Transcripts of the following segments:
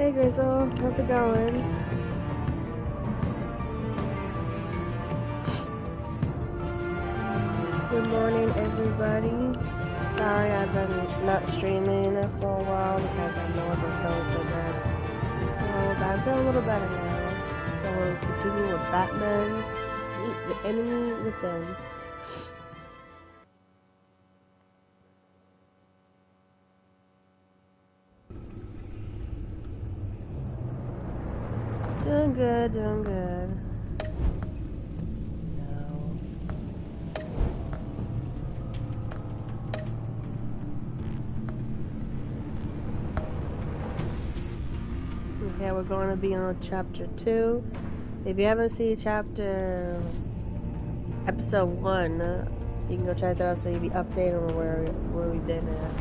Hey Grizzle, how's it going? Good morning, everybody. Sorry I've been not streaming for a while because I know it's feeling so bad. So, but I'm feeling a little better now. So we'll continue with Batman, Eat the Enemy Within. Doing good, doing good. Okay, we're going to be on chapter 2. If you haven't seen episode 1, you can go check that out so you'll be updated on where we've been at.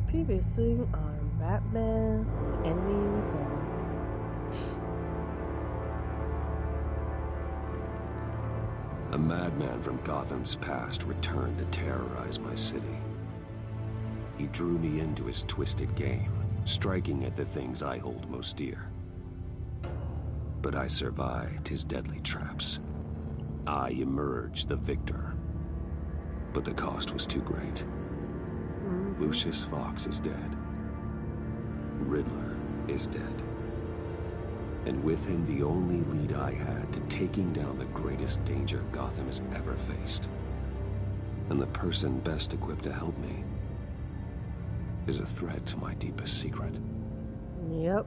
Previously on Batman, Enemy Within. A madman from Gotham's past returned to terrorize my city. He drew me into his twisted game, striking at the things I hold most dear. But I survived his deadly traps. I emerged the victor. But the cost was too great. Lucius Fox is dead. Riddler is dead. And with him the only lead I had to taking down the greatest danger Gotham has ever faced. And the person best equipped to help me is a threat to my deepest secret. Yep.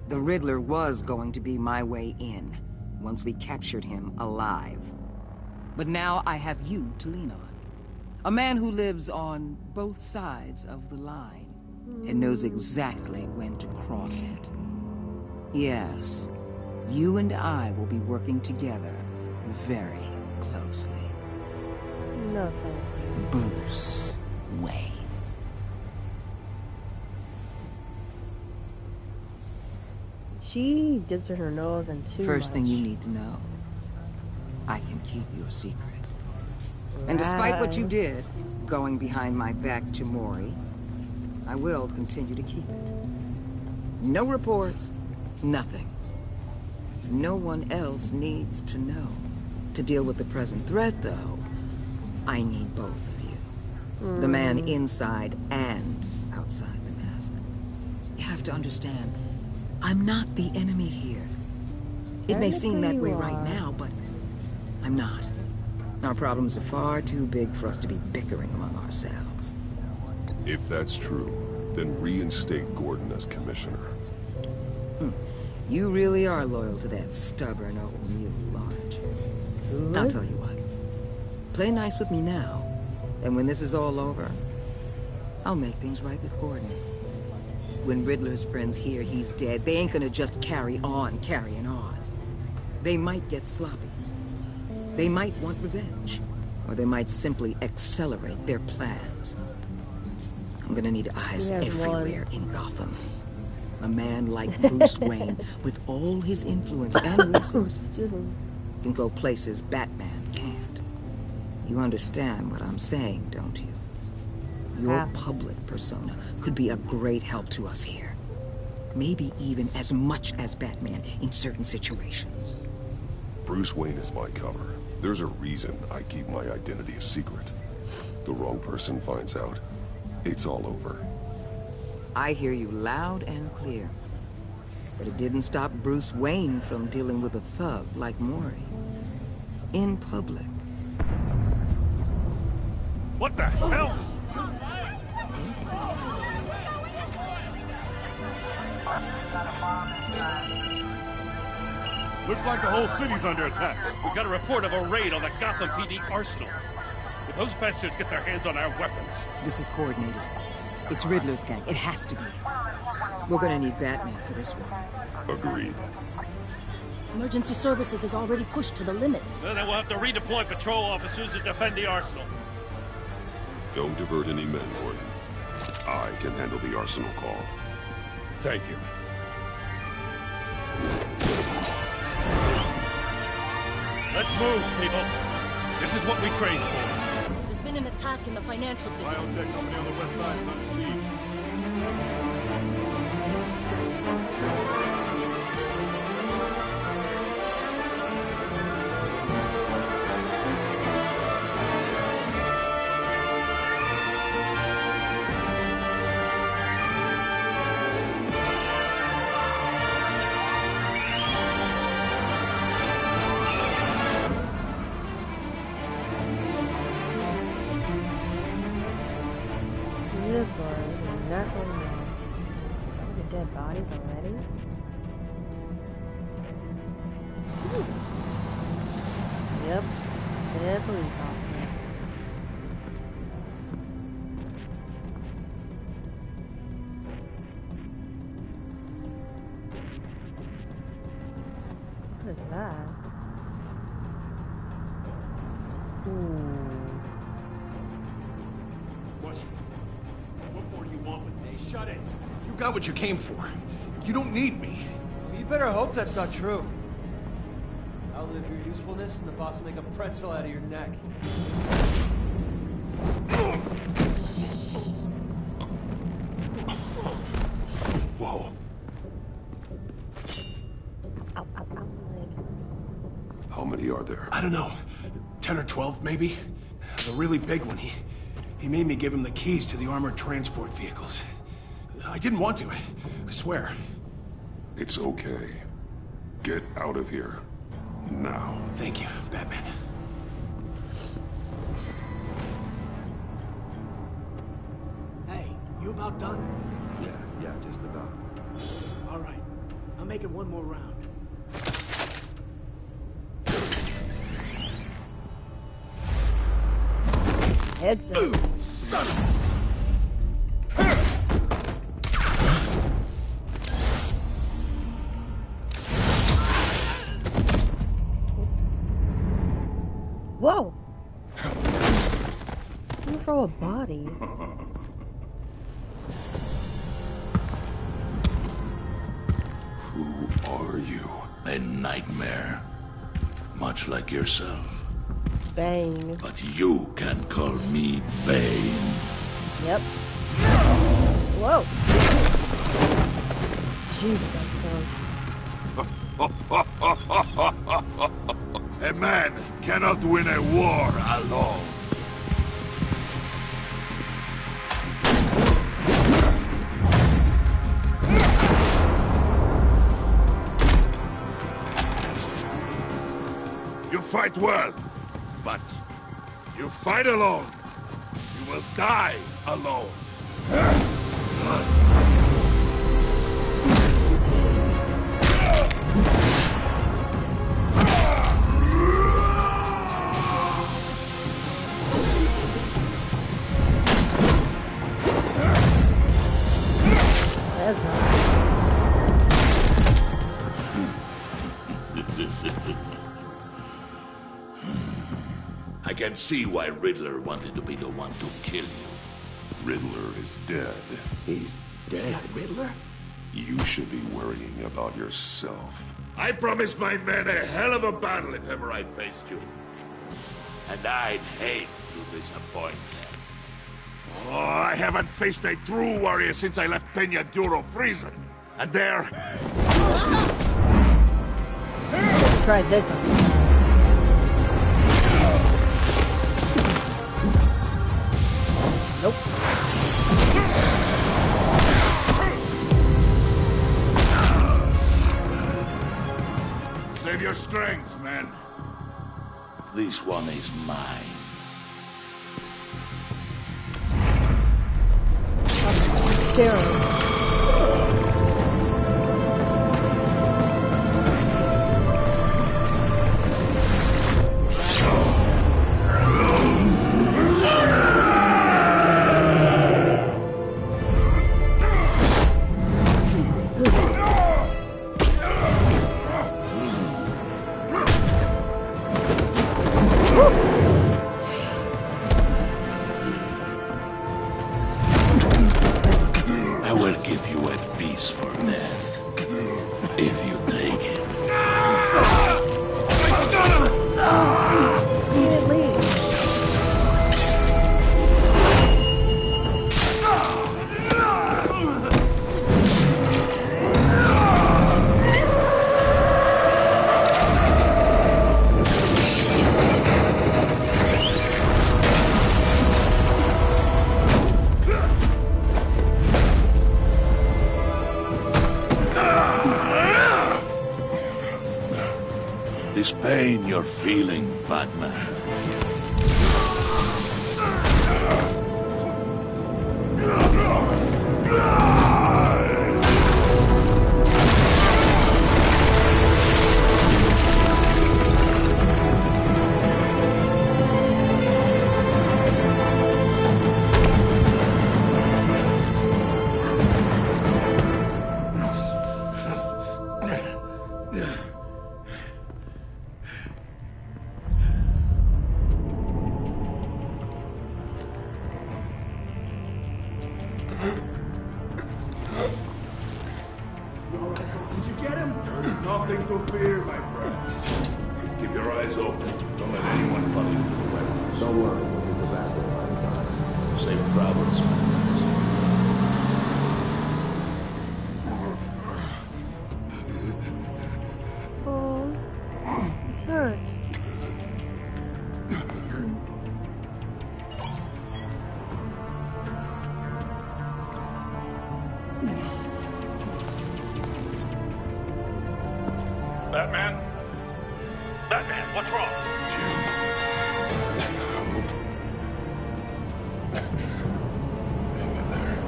The Riddler was going to be my way in, once we captured him alive. But now I have you to lean on. A man who lives on both sides of the line and knows exactly when to cross it. Yes, you and I will be working together very closely. Nothing. Bruce Wayne. She dips her nose in too First much. thing you need to know, I can keep your secret. And despite what you did, going behind my back to Mori, I will continue to keep it. No reports, nothing. No one else needs to know. To deal with the present threat, though, I need both of you. The man inside and outside the mask. You have to understand, I'm not the enemy here. It may seem that way right now, but I'm not. Our problems are far too big for us to be bickering among ourselves. If that's true, then reinstate Gordon as commissioner. You really are loyal to that stubborn old mule, aren't you? I'll tell you what. Play nice with me now, and when this is all over, I'll make things right with Gordon. When Riddler's friends hear he's dead, they ain't gonna just carry on carrying on. They might get sloppy. They might want revenge, or they might simply accelerate their plans. I'm gonna need eyes everywhere in Gotham. A man like Bruce Wayne, with all his influence and resources, can go places Batman can't. You understand what I'm saying, don't you? Your public persona could be a great help to us here. Maybe even as much as Batman in certain situations. Bruce Wayne is my cover. There's a reason I keep my identity a secret. The wrong person finds out, it's all over. I hear you loud and clear. But it didn't stop Bruce Wayne from dealing with a thug like Mori. In public. What the hell? Looks like the whole city's under attack. We've got a report of a raid on the Gotham PD arsenal. With Those bastards get their hands on our weapons. This is coordinated. It's Riddler's gang. It has to be. We're gonna need Batman for this one. Agreed. Emergency services is already pushed to the limit. Well, then we'll have to redeploy patrol officers to defend the arsenal. Don't divert any men, Gordon. I can handle the arsenal call. Thank you. Let's move, people. This is what we trained for. There's been an attack in the financial district. Biotech company on the west side is under siege. Good boy. Nothing more. So many dead bodies already? Ooh. Yep. Dead police officer. What is that? Ooh. What more do you want with me? Shut it! You got what you came for. You don't need me. Well, you better hope that's not true. Outlive your usefulness, and the boss will make a pretzel out of your neck. Whoa. Ow, ow, ow, leg. How many are there? I don't know. 10 or 12, maybe? The really big one, he made me give him the keys to the armored transport vehicles. I didn't want to, I swear. It's okay. Get out of here. Now. Thank you, Batman. Hey, you about done? Yeah, just about. All right. I'll make it one more round. Heads up. Son of Oops. Whoa! You throw a body. Who are you? A nightmare. Much like yourself. Bang. But you can call me Bane. Yep. Whoa. Jeez, that's close. A man cannot win a war alone. You fight well, but you fight alone. You will die alone. Heads up. I can see why Riddler wanted to be the one to kill you. Riddler is dead. He's dead. That Riddler? You should be worrying about yourself. I promised my men a hell of a battle if ever I faced you. And I'd hate to disappoint them. Oh, I haven't faced a true warrior since I left Peña Duro prison. And there... Try this one. Nope. Save your strength, man. This one is mine. Steroids. If you take it. He didn't leave. This pain you're feeling, Batman. Did you get him? There's nothing to fear, my friend. Keep your eyes open. Don't let anyone follow you to the warehouse. Don't worry, we'll get the back door by the time. Safe travels, my friends. Oh, he's hurt. Batman? Batman, what's wrong? Hang in there.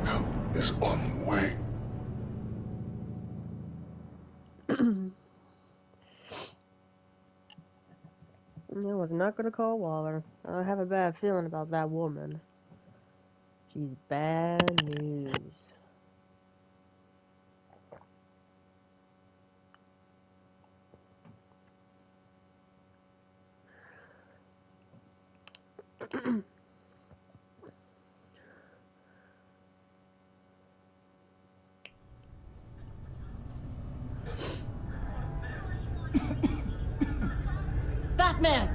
Help is on the way. I was not gonna call Waller. I have a bad feeling about that woman. She's bad news. Batman!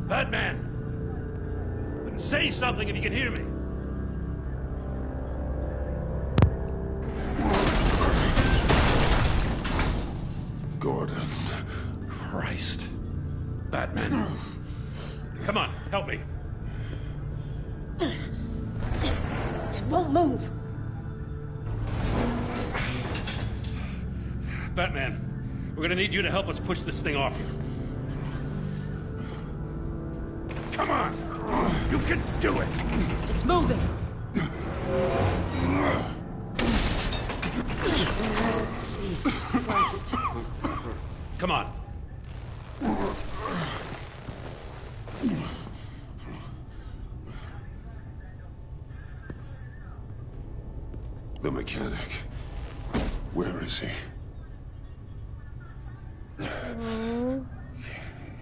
Batman! Then say something if you can hear me. Gordon. Christ. Batman. Come on, help me. It won't move. Batman, we're gonna need you to help us push this thing off you. Come on! You can do it! It's moving. Jesus Christ. Come on. The mechanic. Where is he?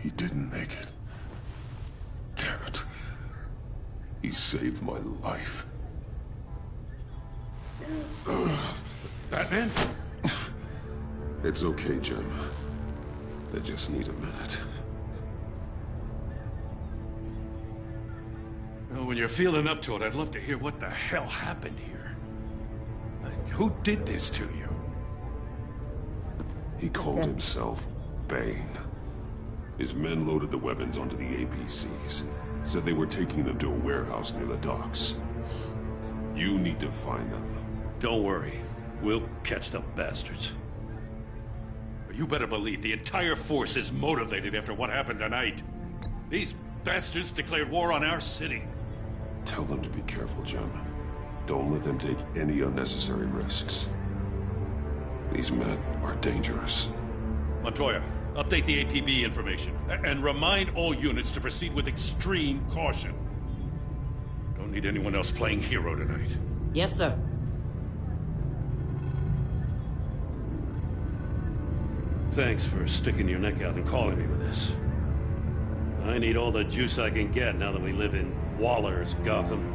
He didn't make it. Damn it. He saved my life. Batman? It's okay, Jim. I just need a minute. Well, when you're feeling up to it, I'd love to hear what the hell happened here. Who did this to you? He called himself Bane. His men loaded the weapons onto the APCs. Said they were taking them to a warehouse near the docks. You need to find them. Don't worry. We'll catch the bastards. You better believe the entire force is motivated after what happened tonight. These bastards declared war on our city. Tell them to be careful, Jim. Don't let them take any unnecessary risks. These men are dangerous. Montoya, update the APB information. And remind all units to proceed with extreme caution. Don't need anyone else playing hero tonight. Yes, sir. Thanks for sticking your neck out and calling me with this. I need all the juice I can get now that we live in Waller's Gotham.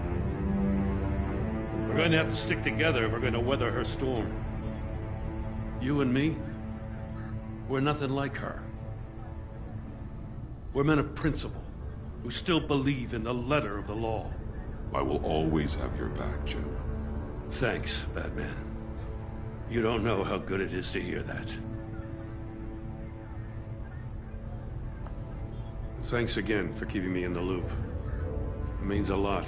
We're going to have to stick together if we're going to weather her storm. You and me, we're nothing like her. We're men of principle, who still believe in the letter of the law. I will always have your back, Jim. Thanks, Batman. You don't know how good it is to hear that. Thanks again for keeping me in the loop. It means a lot.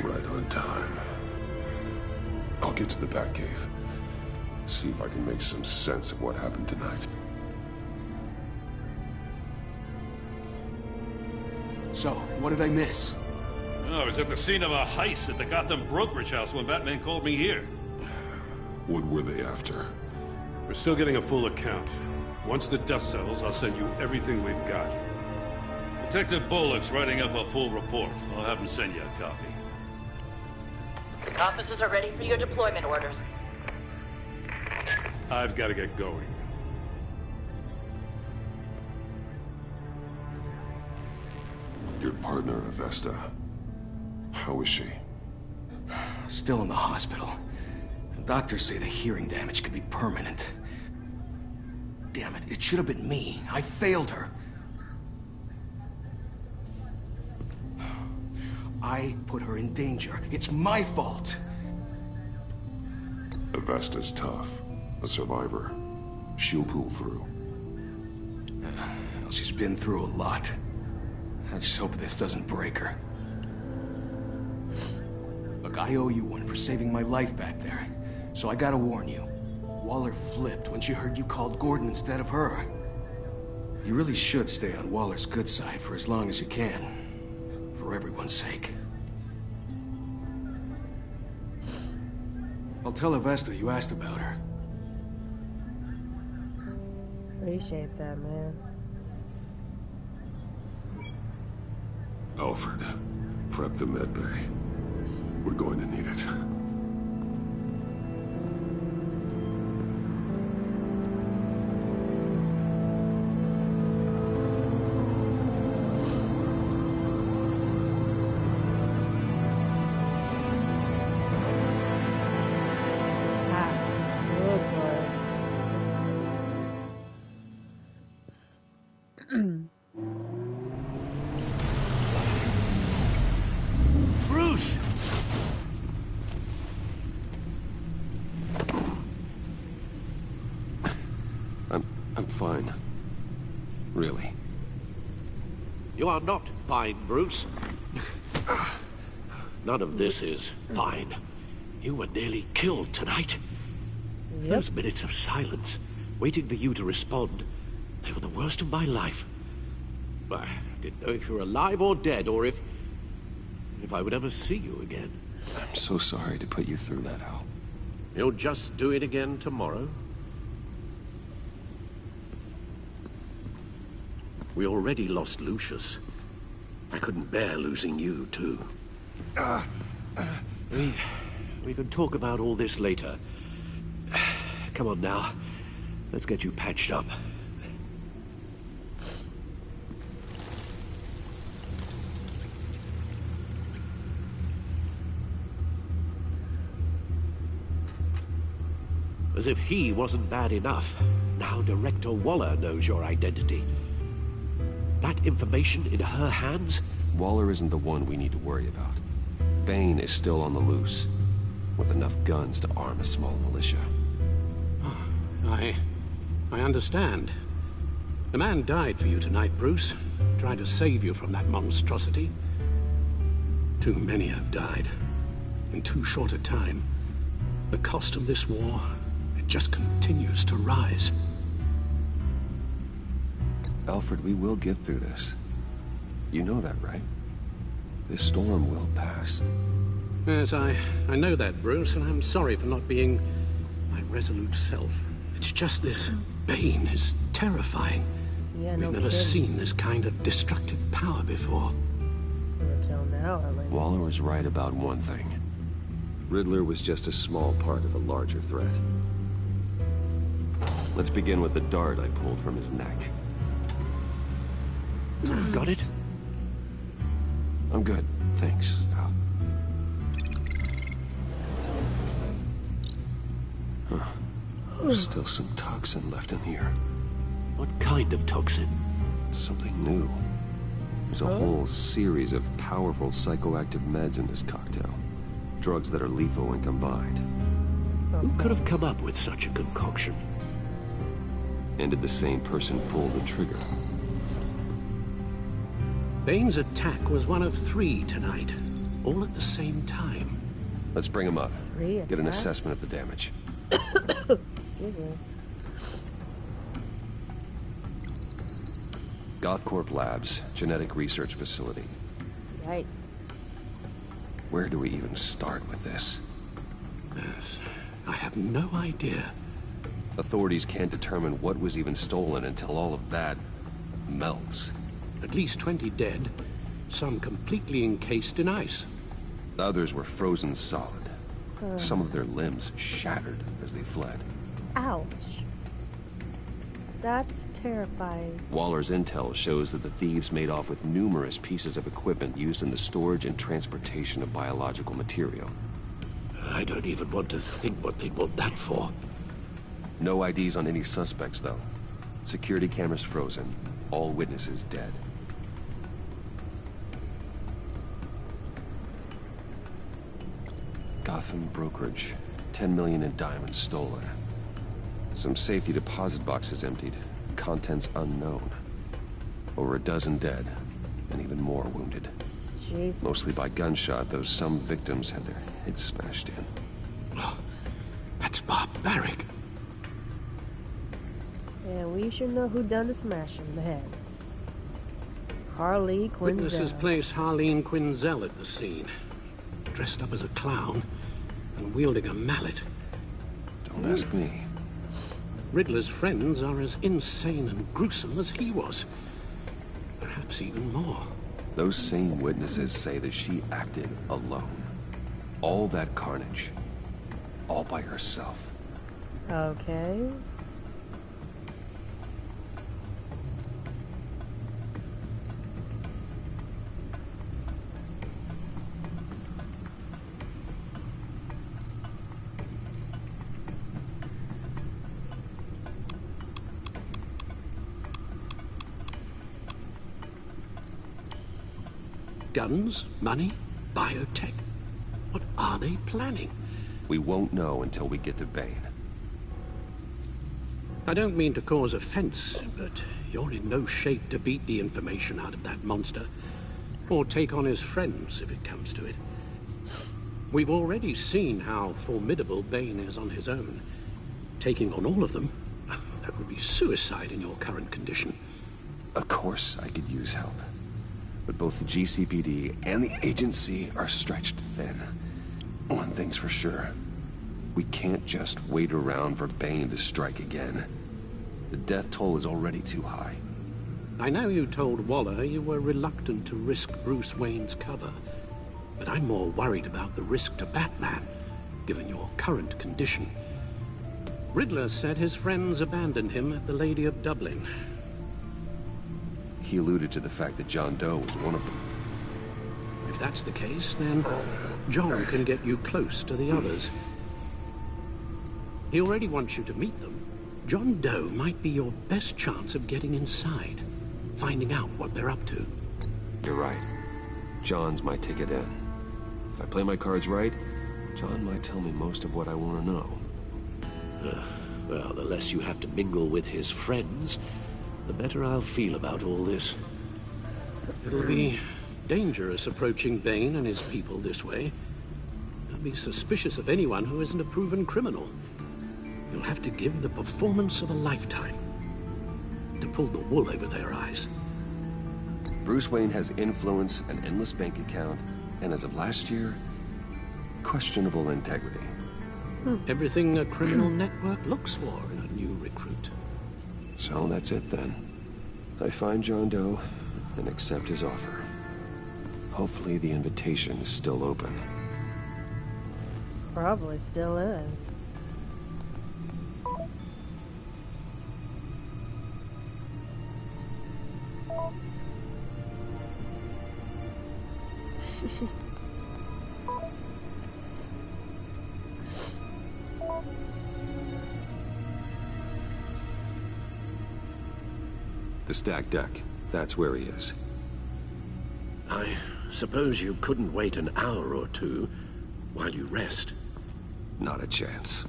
Right on time. I'll get to the Batcave. See if I can make some sense of what happened tonight. So, what did I miss? Oh, I was at the scene of a heist at the Gotham brokerage house when Batman called me here. What were they after? We're still getting a full account. Once the dust settles, I'll send you everything we've got. Detective Bullock's writing up a full report. I'll have him send you a copy. Officers are ready for your deployment orders. I've got to get going. Your partner, Avesta. How is she? Still in the hospital. The doctors say the hearing damage could be permanent. Damn it, it should have been me. I failed her. I put her in danger. It's my fault. Avesta's tough. A survivor. She'll pull through. Well, she's been through a lot. I just hope this doesn't break her. Look, I owe you one for saving my life back there. So I gotta warn you. Waller flipped when she heard you called Gordon instead of her. You really should stay on Waller's good side for as long as you can. For everyone's sake. I'll tell Avesta you asked about her. Appreciate that, man. Alfred, prep the med bay. We're going to need it. Bruce! I'm fine. Really. You are not fine, Bruce. None of this is fine. You were nearly killed tonight. Yep. Those minutes of silence, waiting for you to respond, they were the worst of my life. I didn't know if you were alive or dead, or if I would ever see you again. I'm so sorry to put you through that, Al. You'll just do it again tomorrow? We already lost Lucius. I couldn't bear losing you, too. We can talk about all this later. Come on now. Let's get you patched up. As if he wasn't bad enough, now Director Waller knows your identity. That information in her hands? Waller isn't the one we need to worry about. Bane is still on the loose, with enough guns to arm a small militia. I understand. The man died for you tonight, Bruce. Trying to save you from that monstrosity. Too many have died. In too short a time. The cost of this war, it just continues to rise. Alfred, we will get through this. You know that, right? This storm will pass. Yes, I know that, Bruce, and I'm sorry for not being my resolute self. It's just this Bane is terrifying. Yeah, We've never seen this kind of destructive power before. Until now, at least. Waller was right about one thing. Riddler was just a small part of a larger threat. Let's begin with the dart I pulled from his neck. Got it? I'm good, thanks, Al. Huh. There's still some toxin left in here. What kind of toxin? Something new. There's a whole series of powerful psychoactive meds in this cocktail. Drugs that are lethal when combined. Who could have come up with such a concoction? And did the same person pull the trigger? Bane's attack was one of 3 tonight, all at the same time. Let's bring him up. Get an attacks? assessment of the damage. Excuse me. GothCorp Labs, genetic research facility. Yikes. Where do we even start with this? Yes, I have no idea. Authorities can't determine what was even stolen until all of that melts. At least 20 dead, some completely encased in ice. Others were frozen solid. Some of their limbs shattered as they fled. Ouch. That's terrifying. Waller's intel shows that the thieves made off with numerous pieces of equipment used in the storage and transportation of biological material. I don't even want to think what they'd want that for. No IDs on any suspects, though. Security cameras frozen. All witnesses dead. Gotham brokerage. 10 million in diamonds stolen. Some safety deposit boxes emptied. Contents unknown. Over a dozen dead, and even more wounded. Jesus. Mostly by gunshot, though some victims had their heads smashed in. Oh, that's barbaric. Yeah, we should know who done the smashing the heads. Harley Quinzel. Witnesses place Harleen Quinzel at the scene. Dressed up as a clown and wielding a mallet. Don't ask me. Riddler's friends are as insane and gruesome as he was. Perhaps even more. Those same witnesses say that she acted alone. All that carnage. All by herself. Okay. Guns, money, biotech. What are they planning? We won't know until we get to Bane. I don't mean to cause offense, but you're in no shape to beat the information out of that monster. Or take on his friends, if it comes to it. We've already seen how formidable Bane is on his own. Taking on all of them, that would be suicide in your current condition. Of course I could use help. But both the GCPD and the agency are stretched thin. One thing's for sure. We can't just wait around for Bane to strike again. The death toll is already too high. I know you told Waller you were reluctant to risk Bruce Wayne's cover, but I'm more worried about the risk to Batman, given your current condition. Riddler said his friends abandoned him at the Lady of Dublin. He alluded to the fact that John Doe was one of them. If that's the case, then John can get you close to the others. He already wants you to meet them. John Doe might be your best chance of getting inside, finding out what they're up to. You're right. John's my ticket in. If I play my cards right, John might tell me most of what I want to know. Well, the less you have to mingle with his friends, the better I'll feel about all this. It'll be dangerous approaching Bane and his people this way. They'll be suspicious of anyone who isn't a proven criminal. You'll have to give the performance of a lifetime to pull the wool over their eyes. Bruce Wayne has influence, an endless bank account, and as of last year, questionable integrity. Everything a criminal network looks for in a new recruit. So that's it then. I find John Doe and accept his offer. Hopefully the invitation is still open. Probably still is. The stacked deck. That's where he is. I suppose you couldn't wait an hour or two while you rest. Not a chance.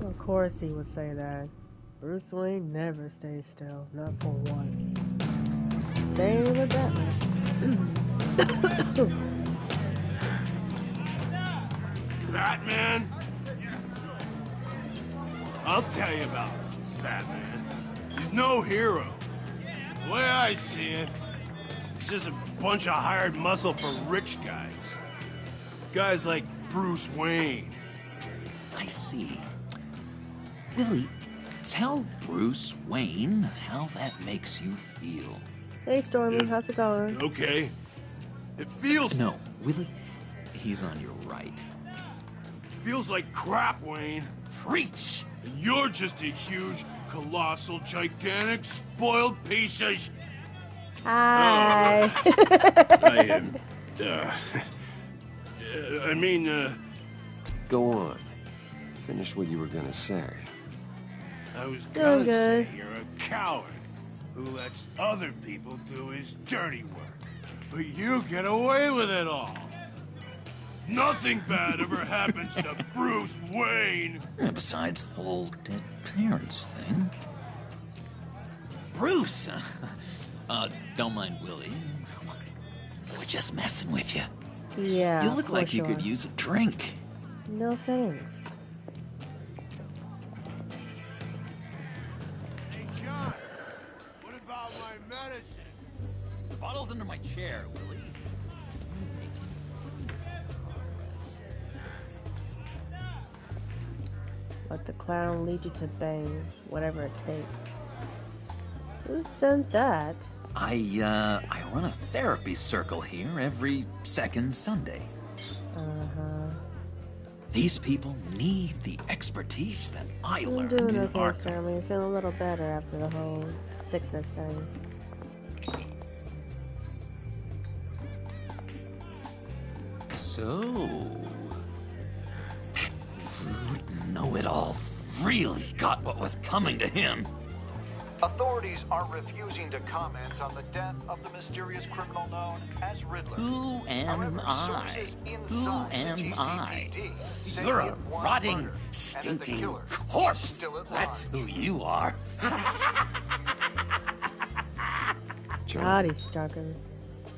Of course he would say that. Bruce Wayne never stays still, not for once. Same with Batman. Batman? I'll tell you about Batman. He's no hero. The way I see it, he's just a bunch of hired muscle for rich guys. Guys like Bruce Wayne. I see. Willie, tell Bruce Wayne how that makes you feel. Hey, Stormy, how's it going? Okay. It feels... No, Willie, he's on your right. It feels like crap, Wayne. Preach! And you're just a huge, colossal, gigantic, spoiled piece of sh... Hi. I mean, Go on. Finish what you were gonna say. I was Doing gonna good. say you're a coward who lets other people do his dirty work. But you get away with it all. Nothing bad ever happens to Bruce Wayne. Besides the whole dead parents thing. Bruce! Don't mind Willie. We're just messing with you. Yeah. You look for like you sure. could use a drink. No thanks. Hey, John, what about my medicine? The bottle's under my chair, Willie. Let the clown lead you to Bane, whatever it takes. Who sent that? I run a therapy circle here every second Sunday. Uh-huh. These people need the expertise that I I'm learned doing in okay, Arkham. Stormy. I'm feeling a little better after the whole sickness thing. So, that rude know-it-all really got what was coming to him. Authorities are refusing to comment on the death of the mysterious criminal known as Riddler. Who am However, I? sources Who inside the am I? GCPD say You're he a had one rotting, murder, and that the stinking killer is corpse. still at That's large. who you are. God, he's talking.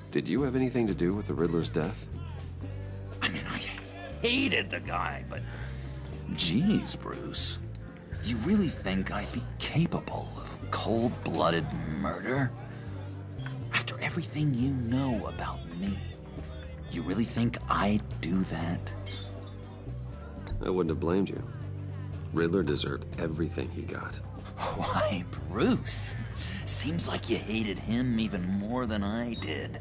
Did you have anything to do with the Riddler's death? I mean, I hated the guy, but geez, Bruce. You really think I'd be capable of cold-blooded murder? After everything you know about me, you really think I'd do that? I wouldn't have blamed you. Riddler deserved everything he got. Why, Bruce? Seems like you hated him even more than I did.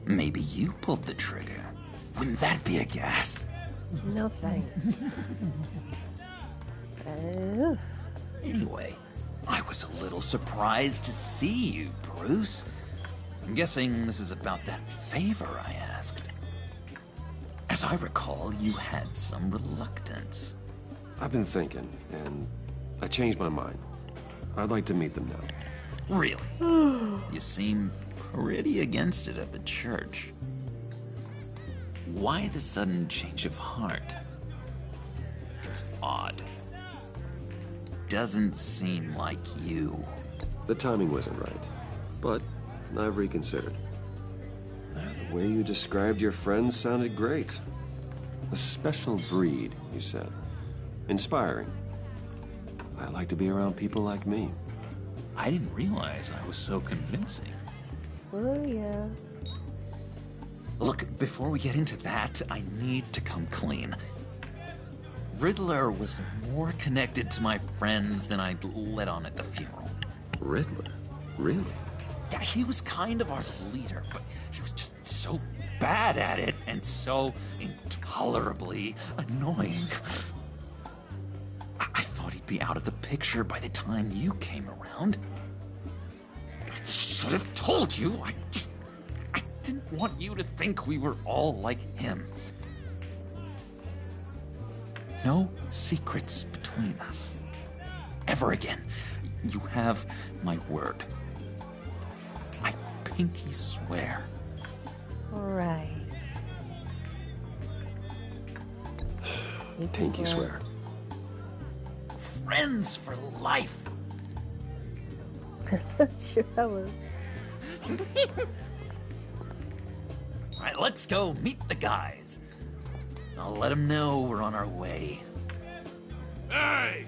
Maybe you pulled the trigger. Wouldn't that be a gas? No thanks. Anyway, I was a little surprised to see you, Bruce. I'm guessing this is about that favor I asked. As I recall, you had some reluctance. I've been thinking, and I changed my mind. I'd like to meet them now. Really? You seem pretty against it at the church. Why the sudden change of heart? It's odd. Doesn't seem like you. The timing wasn't right, but I've reconsidered. The way you described your friends sounded great. A special breed, you said. Inspiring. I like to be around people like me. I didn't realize I was so convincing. Oh, yeah. Look, before we get into that, I need to come clean. Riddler was more connected to my friends than I'd let on at the funeral. Riddler? Really? Yeah, he was kind of our leader, but he was just so bad at it and so intolerably annoying. I thought he'd be out of the picture by the time you came around. I should have told you. I didn't want you to think we were all like him. No secrets between us. Ever again. You have my word. I pinky swear. Alright. Pinky swear. Friends for life. Sure, that was. Alright, let's go meet the guys. I'll let them know we're on our way. Hey!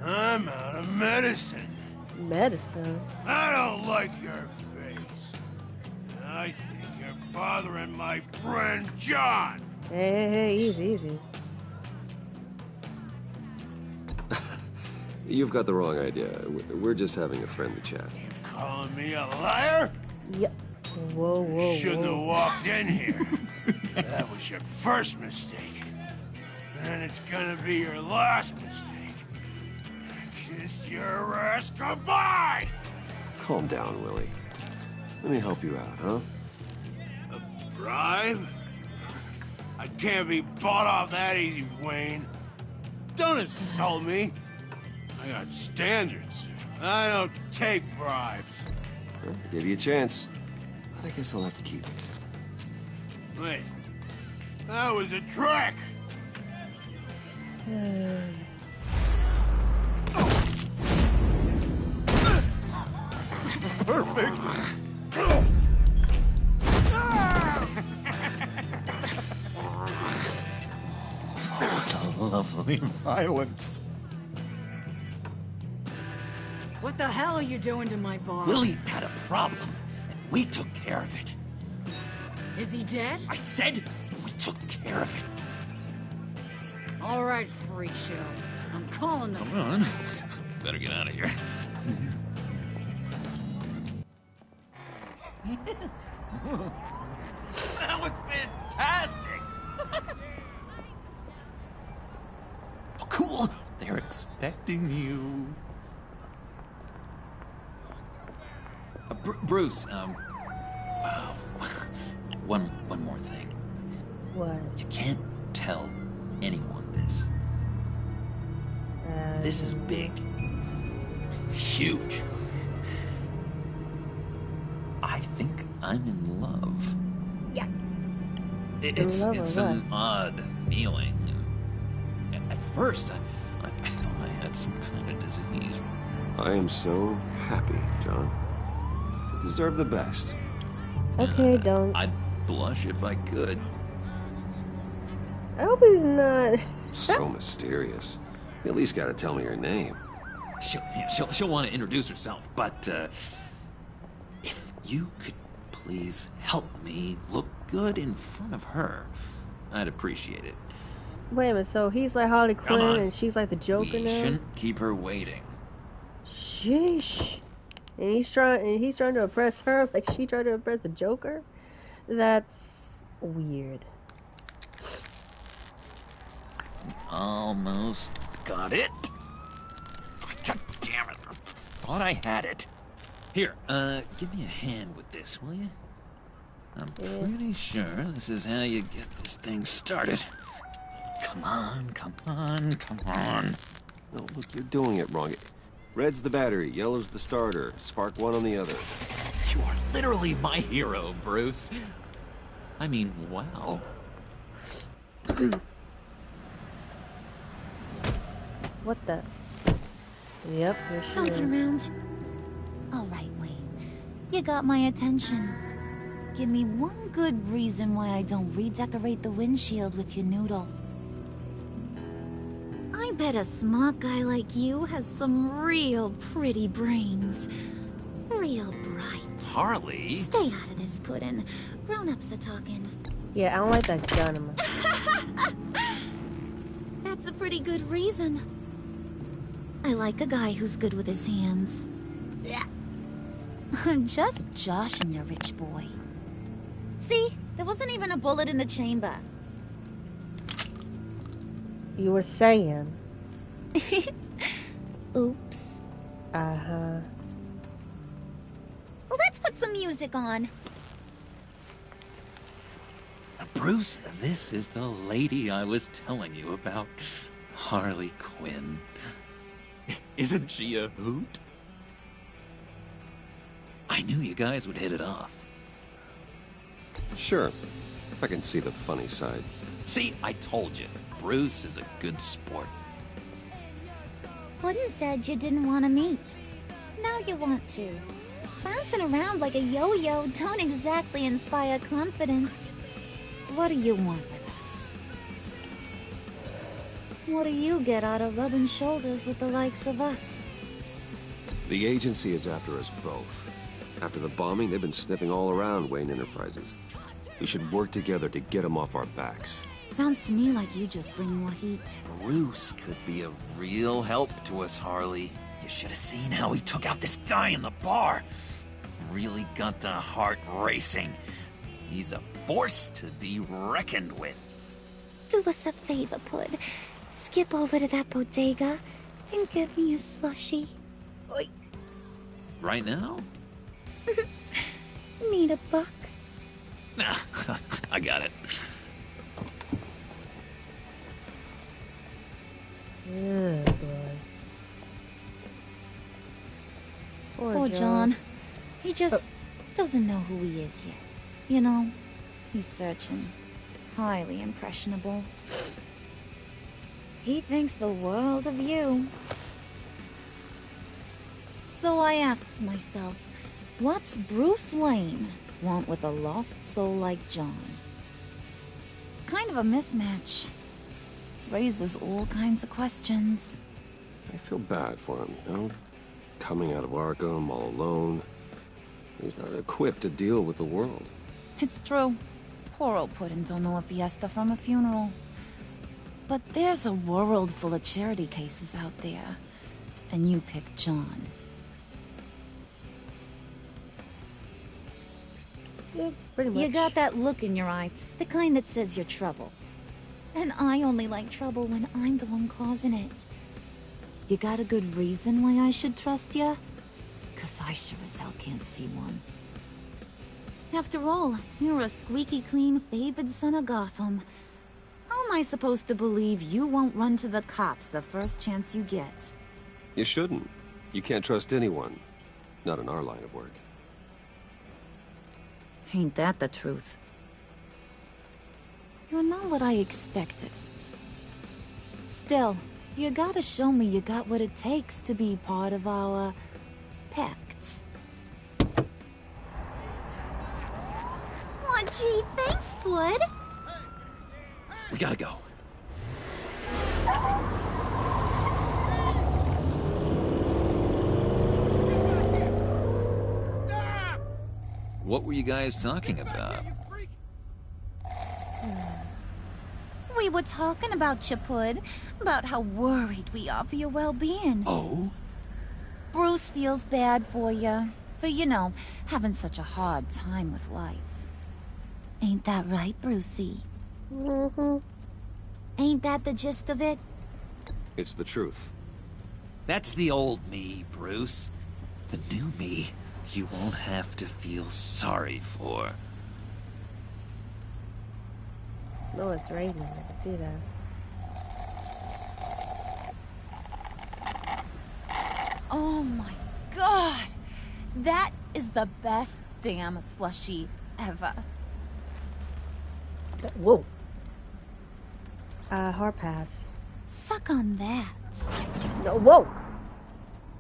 I'm out of medicine. Medicine? I don't like your face. I think you're bothering my friend John. Hey, easy, easy. You've got the wrong idea. We're just having a friendly chat. Calling me a liar? Yep. Whoa, whoa, Shouldn't have walked in here. That was your first mistake. And it's gonna be your last mistake. Kiss your ass goodbye! Calm down, Willie. Let me help you out, huh? A bribe? I can't be bought off that easy, Wayne. Don't insult me. I got standards. I don't take bribes. Well, I gave you a chance. But I guess I'll have to keep it. Wait. That was a trick! Perfect! Lovely violence. What the hell are you doing to my bar? Lily had a problem, and we took care of it. Is he dead? I said we took care of it. All right, freak show. I'm calling the... Come on. Better get out of here. That was fantastic! Oh, cool! They're expecting you. Bruce, wow. One more thing. What? You can't tell anyone this. This is big. Huge. I think I'm in love. Yeah. It's an odd feeling. At first, I thought I had some kind of disease. I am so happy, John. You deserve the best. Okay, don't. I'd blush if I could. I hope he's not. So mysterious. You at least gotta tell me your name. She'll want to introduce herself, but if you could please help me look good in front of her, I'd appreciate it. Wait a minute, so he's like Harley Come Quinn on. and she's like the Joker We now? shouldn't keep her waiting. Sheesh. And he's trying to impress her like she tried to impress the Joker? That's weird. Almost got it. God damn it. Thought I had it. Here, give me a hand with this, will you? I'm pretty sure this is how you get this thing started. Come on, come on, come on. No, look, you're doing it wrong. Red's the battery, yellow's the starter. Spark one on the other. You are literally my hero, Bruce. I mean, wow. What the? Yep, here she Don't is. turn around. All right, Wayne. You got my attention. Give me one good reason why I don't redecorate the windshield with your noodle. I bet a smart guy like you has some real pretty brains. Real bright. Harley? Stay out of this, Puddin'. Grown-ups are talking. Yeah, I don't like that gun in my... That's a pretty good reason. I like a guy who's good with his hands. I'm just joshing you, rich boy. See? There wasn't even a bullet in the chamber. You were saying. Oops. Uh-huh. Well, that's Put some music on. Bruce, this is the lady I was telling you about. Harley Quinn. Isn't she a hoot? I knew you guys would hit it off. Sure. I can see the funny side. See, I told you. Bruce is a good sport. Puddin' said you didn't want to meet. Now you want to. Bouncing around like a yo-yo don't exactly inspire confidence. What do you want with us? What do you get out of rubbing shoulders with the likes of us? The agency is after us both. After the bombing, they've been sniffing all around Wayne Enterprises. We should work together to get them off our backs. Sounds to me like you just bring more heat. Bruce could be a real help to us, Harley. You should have seen how he took out this guy in the bar. Really got the heart racing. He's a force to be reckoned with. Do us a favor, Pud. Skip over to that bodega and get me a slushie. Oi. Right now? Need a buck? Nah, I got it. Oh, boy. Poor John. He just doesn't know who he is yet. You know, he's searching. Highly impressionable. He thinks the world of you. So I asks myself, what's Bruce Wayne want with a lost soul like John? It's kind of a mismatch. Raises all kinds of questions. I feel bad for him, you know? Coming out of Arkham all alone. He's not equipped to deal with the world. It's true. Poor old Puddin' don't know a fiesta from a funeral. But there's a world full of charity cases out there. And you pick John. Yeah, pretty much. You got that look in your eye, the kind that says you're trouble. And I only like trouble when I'm the one causing it. You got a good reason why I should trust you? 'Cause I sure as hell can't see one. After all, you're a squeaky clean favored son of Gotham. How am I supposed to believe you won't run to the cops the first chance you get? You shouldn't. You can't trust anyone. Not in our line of work. Ain't that the truth? You're not what I expected. Still, you gotta show me you got what it takes to be part of our pact. Aw, gee, thanks, Bud. We gotta go. What were you guys talking about? We were talking about you, Pud. About how worried we are for your well-being. Oh? Bruce feels bad for you. For, you know, having such a hard time with life. Ain't that right, Brucey? Mm-hmm. Ain't that the gist of it? It's the truth. That's the old me, Bruce. The new me, you won't have to feel sorry for. No, it's raining. I can see that. Oh my god! That is the best damn slushie ever. Whoa. Hard pass. Suck on that. No, whoa!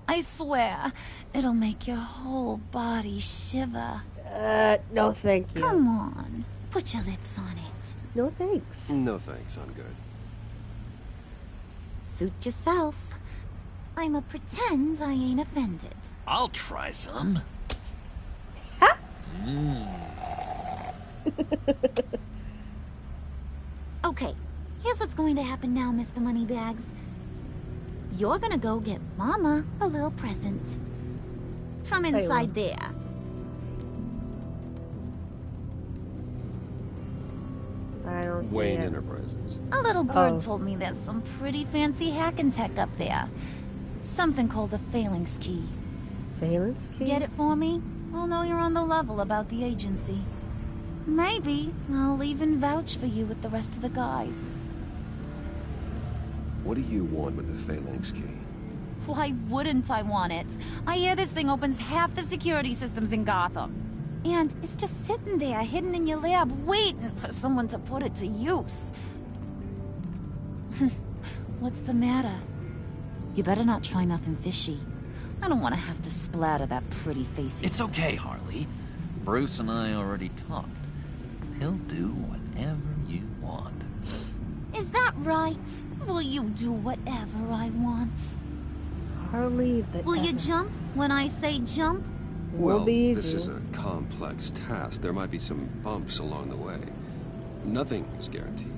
I swear, it'll make your whole body shiver. No thank you. Come on, put your lips on it. No thanks. No thanks, I'm good. Suit yourself. I'ma pretend I ain't offended. I'll try some. Huh? Okay, here's what's going to happen now, Mr. Moneybags. You're gonna go get Mama a little present. From inside there. I don't see Wayne it. Enterprises. A little bird told me there's some pretty fancy hacking tech up there. Something called a phalanx key. Phalanx key? Get it for me? I'll know you're on the level about the agency. Maybe I'll even vouch for you with the rest of the guys. What do you want with the Phalanx key? Why wouldn't I want it? I hear this thing opens half the security systems in Gotham. And it's just sitting there, hidden in your lab, waiting for someone to put it to use. What's the matter? You better not try nothing fishy. I don't want to have to splatter that pretty face. It's okay, Harley. Bruce and I already talked. He'll do whatever you want. Is that right? Will you do whatever I want? Harley, Will you jump when I say jump? Well, this is a complex task. There might be some bumps along the way. Nothing is guaranteed.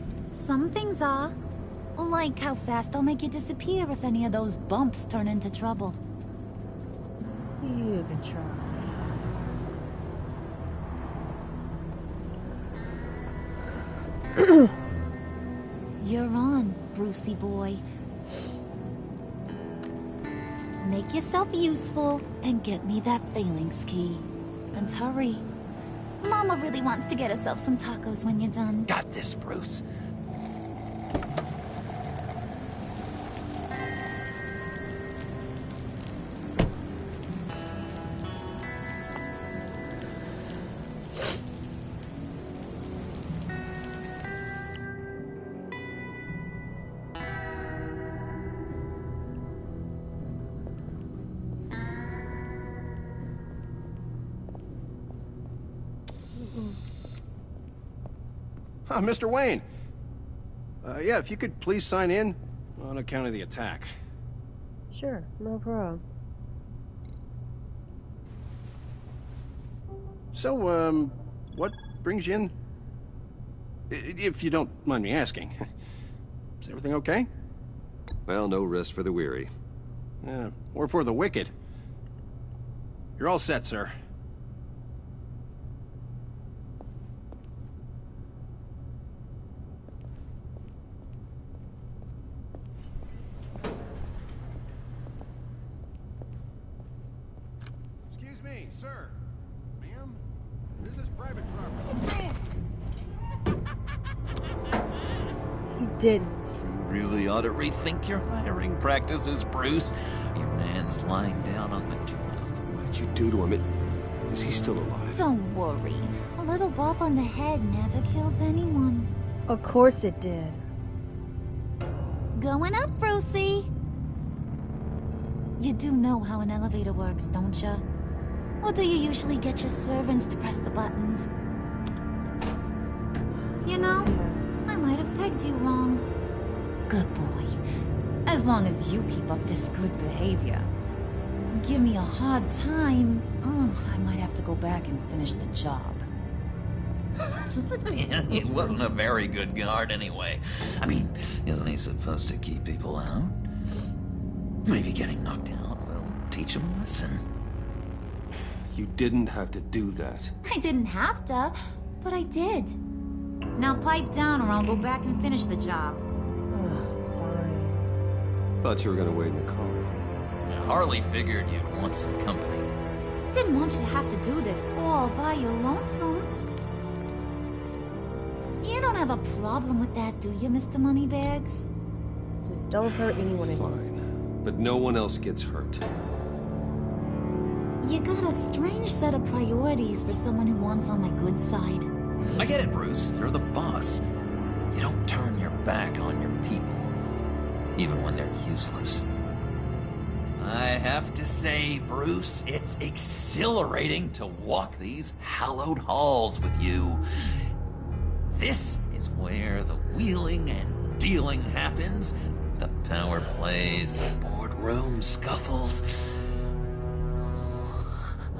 Some things are. Like how fast I'll make you disappear if any of those bumps turn into trouble. You can try. You're on, Brucey boy. Make yourself useful and get me that Phalanx key. And hurry. Mama really wants to get herself some tacos when you're done. Got this, Bruce. Mr. Wayne. Yeah, if you could please sign in on account of the attack. Sure, no problem. So, what brings you in? If you don't mind me asking. Is everything okay? Well, no rest for the weary. Or for the wicked. You're all set, sir. Excuse me, sir. Ma'am? This is private property. He didn't. You really ought to rethink your hiring practices, Bruce. Your man's lying down on the job. What did you do to him? Is he still alive? Don't worry. A little bump on the head never killed anyone. Of course it did. Going up, Brucey. You do know how an elevator works, don't you? Or do you usually get your servants to press the buttons? You know, I might have pegged you wrong. Good boy. As long as you keep up this good behavior. Give me a hard time, I might have to go back and finish the job. He wasn't a very good guard anyway. I mean, isn't he supposed to keep people out? Maybe getting knocked out will teach him a lesson. You didn't have to do that. I didn't have to, but I did. Now pipe down or I'll go back and finish the job. Thought you were gonna wait in the car. Harley figured you'd want some company. Didn't want you to have to do this all by your lonesome. You don't have a problem with that, do you, Mr. Moneybags? Just don't hurt anyone. Fine, but no one else gets hurt. You got a strange set of priorities for someone who wants on my good side. I get it, Bruce. You're the boss. You don't turn your back on your people, even when they're useless. I have to say, Bruce, it's exhilarating to walk these hallowed halls with you. This is where the wheeling and dealing happens. The power plays, the boardroom scuffles.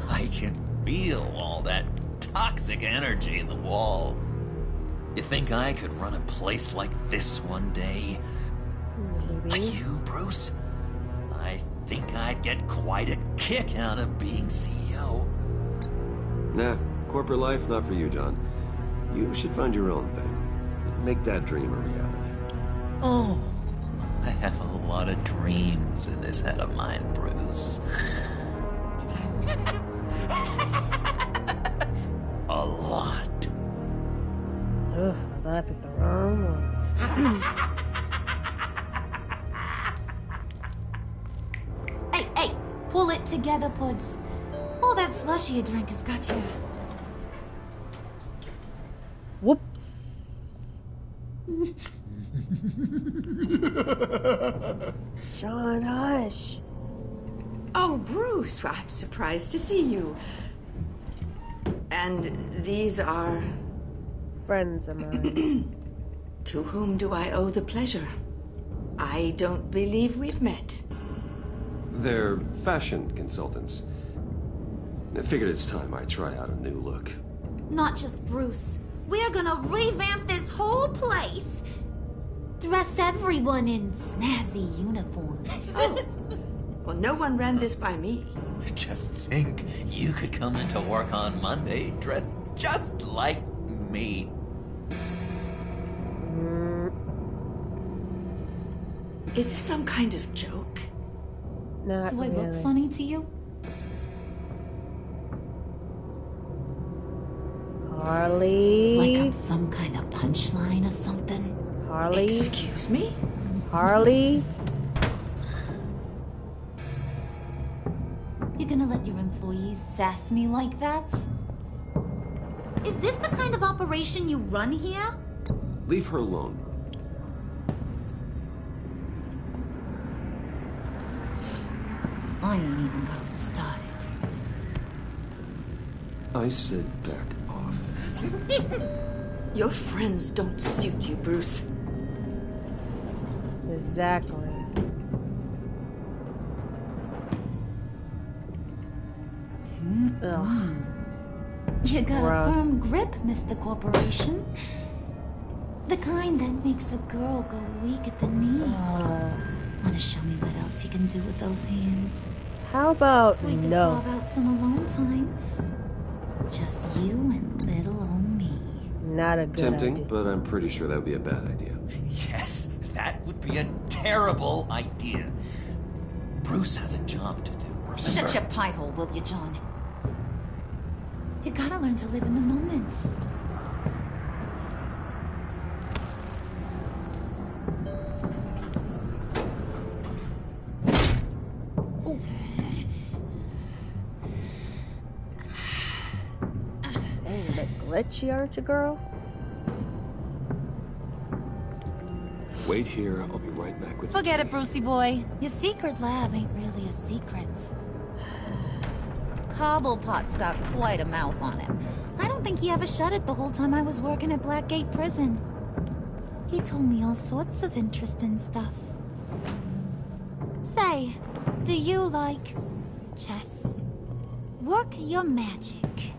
I can feel all that toxic energy in the walls. You think I could run a place like this one day? Maybe. Like you, Bruce? I think I'd get quite a kick out of being CEO. Nah, corporate life, not for you, John. You should find your own thing. Make that dream a reality. Oh, I have a lot of dreams in this head of mine, Bruce. I picked the wrong one. Hey, pull it together, Puds. All that slushy you drank has got you. Whoops. Sean, hush. Oh, Bruce, I'm surprised to see you. And these are... friends of mine. To whom do I owe the pleasure? I don't believe we've met. They're fashion consultants. I figured it's time I try out a new look. Not just Bruce. We're gonna revamp this whole place. Dress everyone in snazzy uniforms. Oh. Well, no one ran this by me. Just think, you could come into work on Monday dressed just like me. Is this some kind of joke? Not Do I really. look funny to you? Harley. Like I'm some kind of punchline or something? Harley. Excuse me? Harley. You're gonna let your employees sass me like that? Is this the kind of operation you run here? Leave her alone. I ain't even gotten started. I said back off. Your friends don't suit you, Bruce. Exactly. Ugh. You got Bruh. a firm grip, Mr. Corporation. The kind that makes a girl go weak at the knees. Wanna show me what else you can do with those hands? How about We could no? carve out some alone time. Just you and little old me. Not a good Tempting, idea. but I'm pretty sure that would be a bad idea. Yes, that would be a terrible idea. Bruce has a job to do, remember? Shut your pie hole, will you, John? You gotta learn to live in the moment. Dang, a bit glitchy, aren't you, girl? Wait here, I'll be right back with Forget it, Brucey boy. Your secret lab ain't really a secret. Cobblepot's got quite a mouth on him. I don't think he ever shut it the whole time I was working at Blackgate Prison. He told me all sorts of interesting stuff. Say, do you like chess? Work your magic.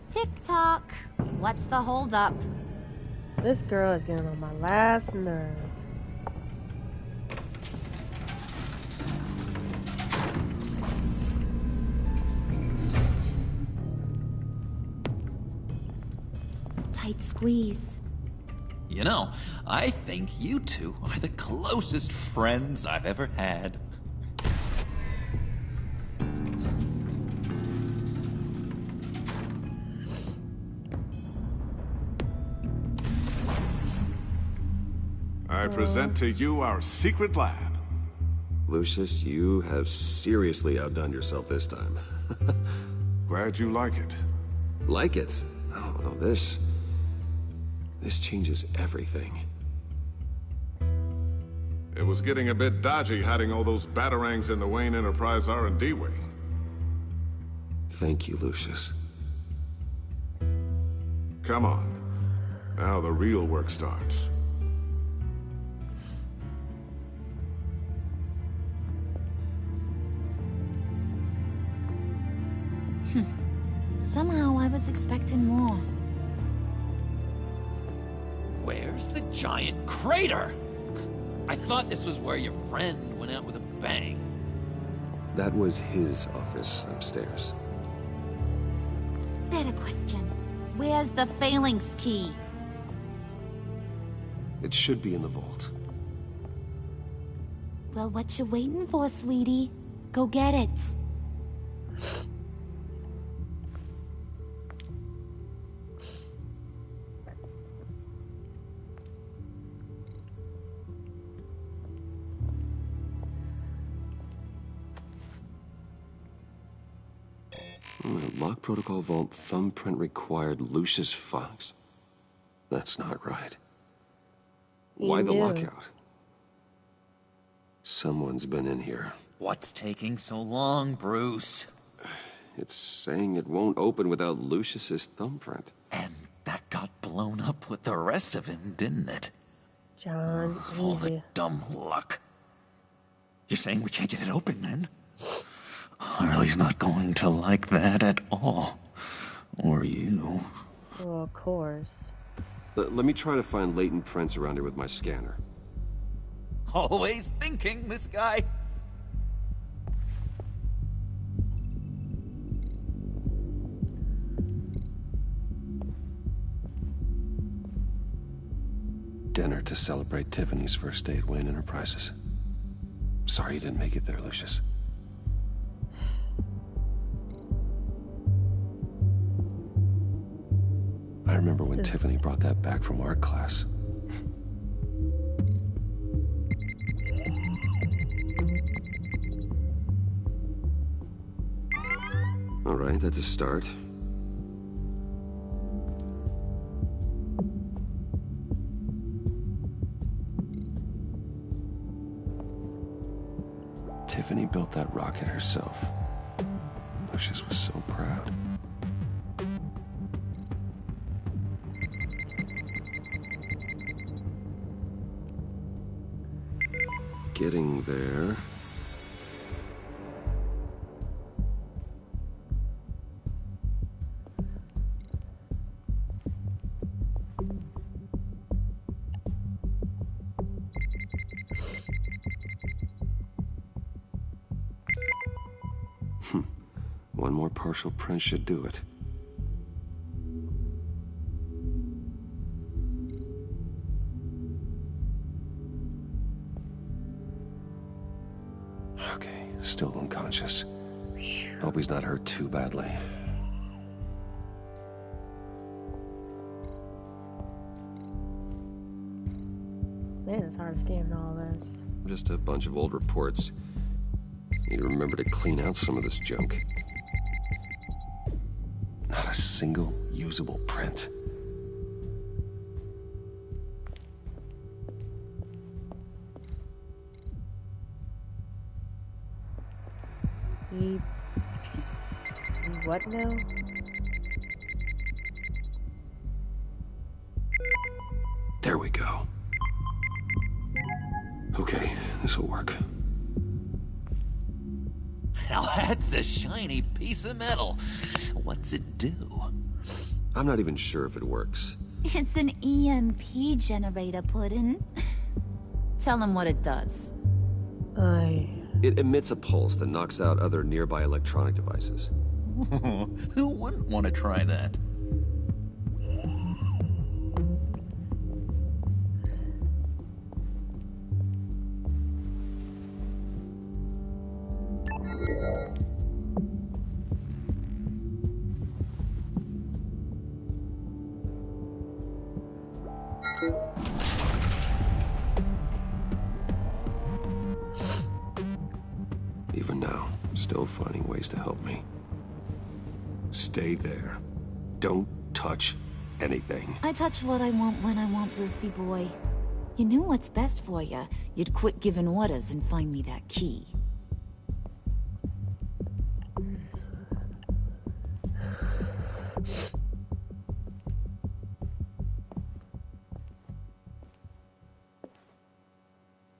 Tick-tock. What's the holdup? This girl is getting on my last nerve. Tight squeeze. You know, I think you two are the closest friends I've ever had. I present to you our secret lab. Lucius, you have seriously outdone yourself this time. Glad you like it. Like it? Oh, no, this changes everything. It was getting a bit dodgy hiding all those batarangs in the Wayne Enterprise R&D wing. Thank you, Lucius. Come on. Now the real work starts. Somehow I was expecting more. Where's the giant crater? I thought this was where your friend went out with a bang. That was his office upstairs. Better question. Where's the phalanx key? It should be in the vault. Well, what you waiting for, sweetie? Go get it. Lock protocol vault thumbprint required Lucius Fox. That's not right. Why the lockout? Someone's been in here. What's taking so long, Bruce? It's saying it won't open without Lucius's thumbprint. And that got blown up with the rest of him, didn't it? John, all the dumb luck. You're saying we can't get it open, then? Harley's not going to like that at all. Or you. Well, of course. Let me try to find latent prints around here with my scanner. Always thinking, this guy. Dinner to celebrate Tiffany's first day at Wayne Enterprises. Sorry you didn't make it there, Lucius. I remember when Tiffany brought that back from art class. All right, that's a start. Tiffany built that rocket herself. Lucius was so proud. Getting there. One more partial print should do it. Okay, still unconscious. Hope he's not hurt too badly. Man, it's hard scanning all this. Just a bunch of old reports. Need to remember to clean out some of this junk. Not a single usable print. What now? There we go. Okay, this'll work. Now that's a shiny piece of metal. What's it do? I'm not even sure if it works. It's an EMP generator, Puddin'. Tell him what it does. It emits a pulse that knocks out other nearby electronic devices. Who wouldn't want to try that? Even now, still finding ways to help me. Stay there. Don't touch anything. I touch what I want when I want, Brucey boy. You knew what's best for you. You'd quit giving orders and find me that key.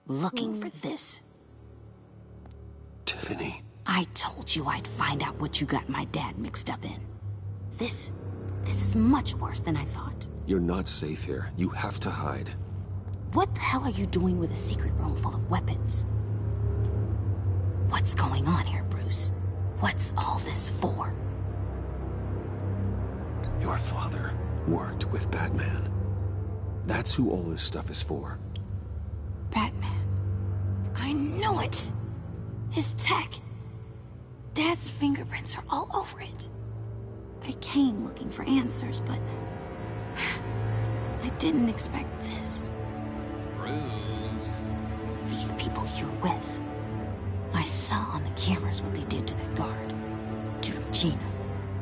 Looking for this. Tiffany. I told you I'd find out what you got my dad mixed up in. This is much worse than I thought. You're not safe here. You have to hide. What the hell are you doing with a secret room full of weapons? What's going on here, Bruce? What's all this for? Your father worked with Batman. That's who all this stuff is for. Batman. I knew it! His tech. Dad's fingerprints are all over it. I came looking for answers, but I didn't expect this. Bruce. These people you're with. I saw on the cameras what they did to that guard. To Regina.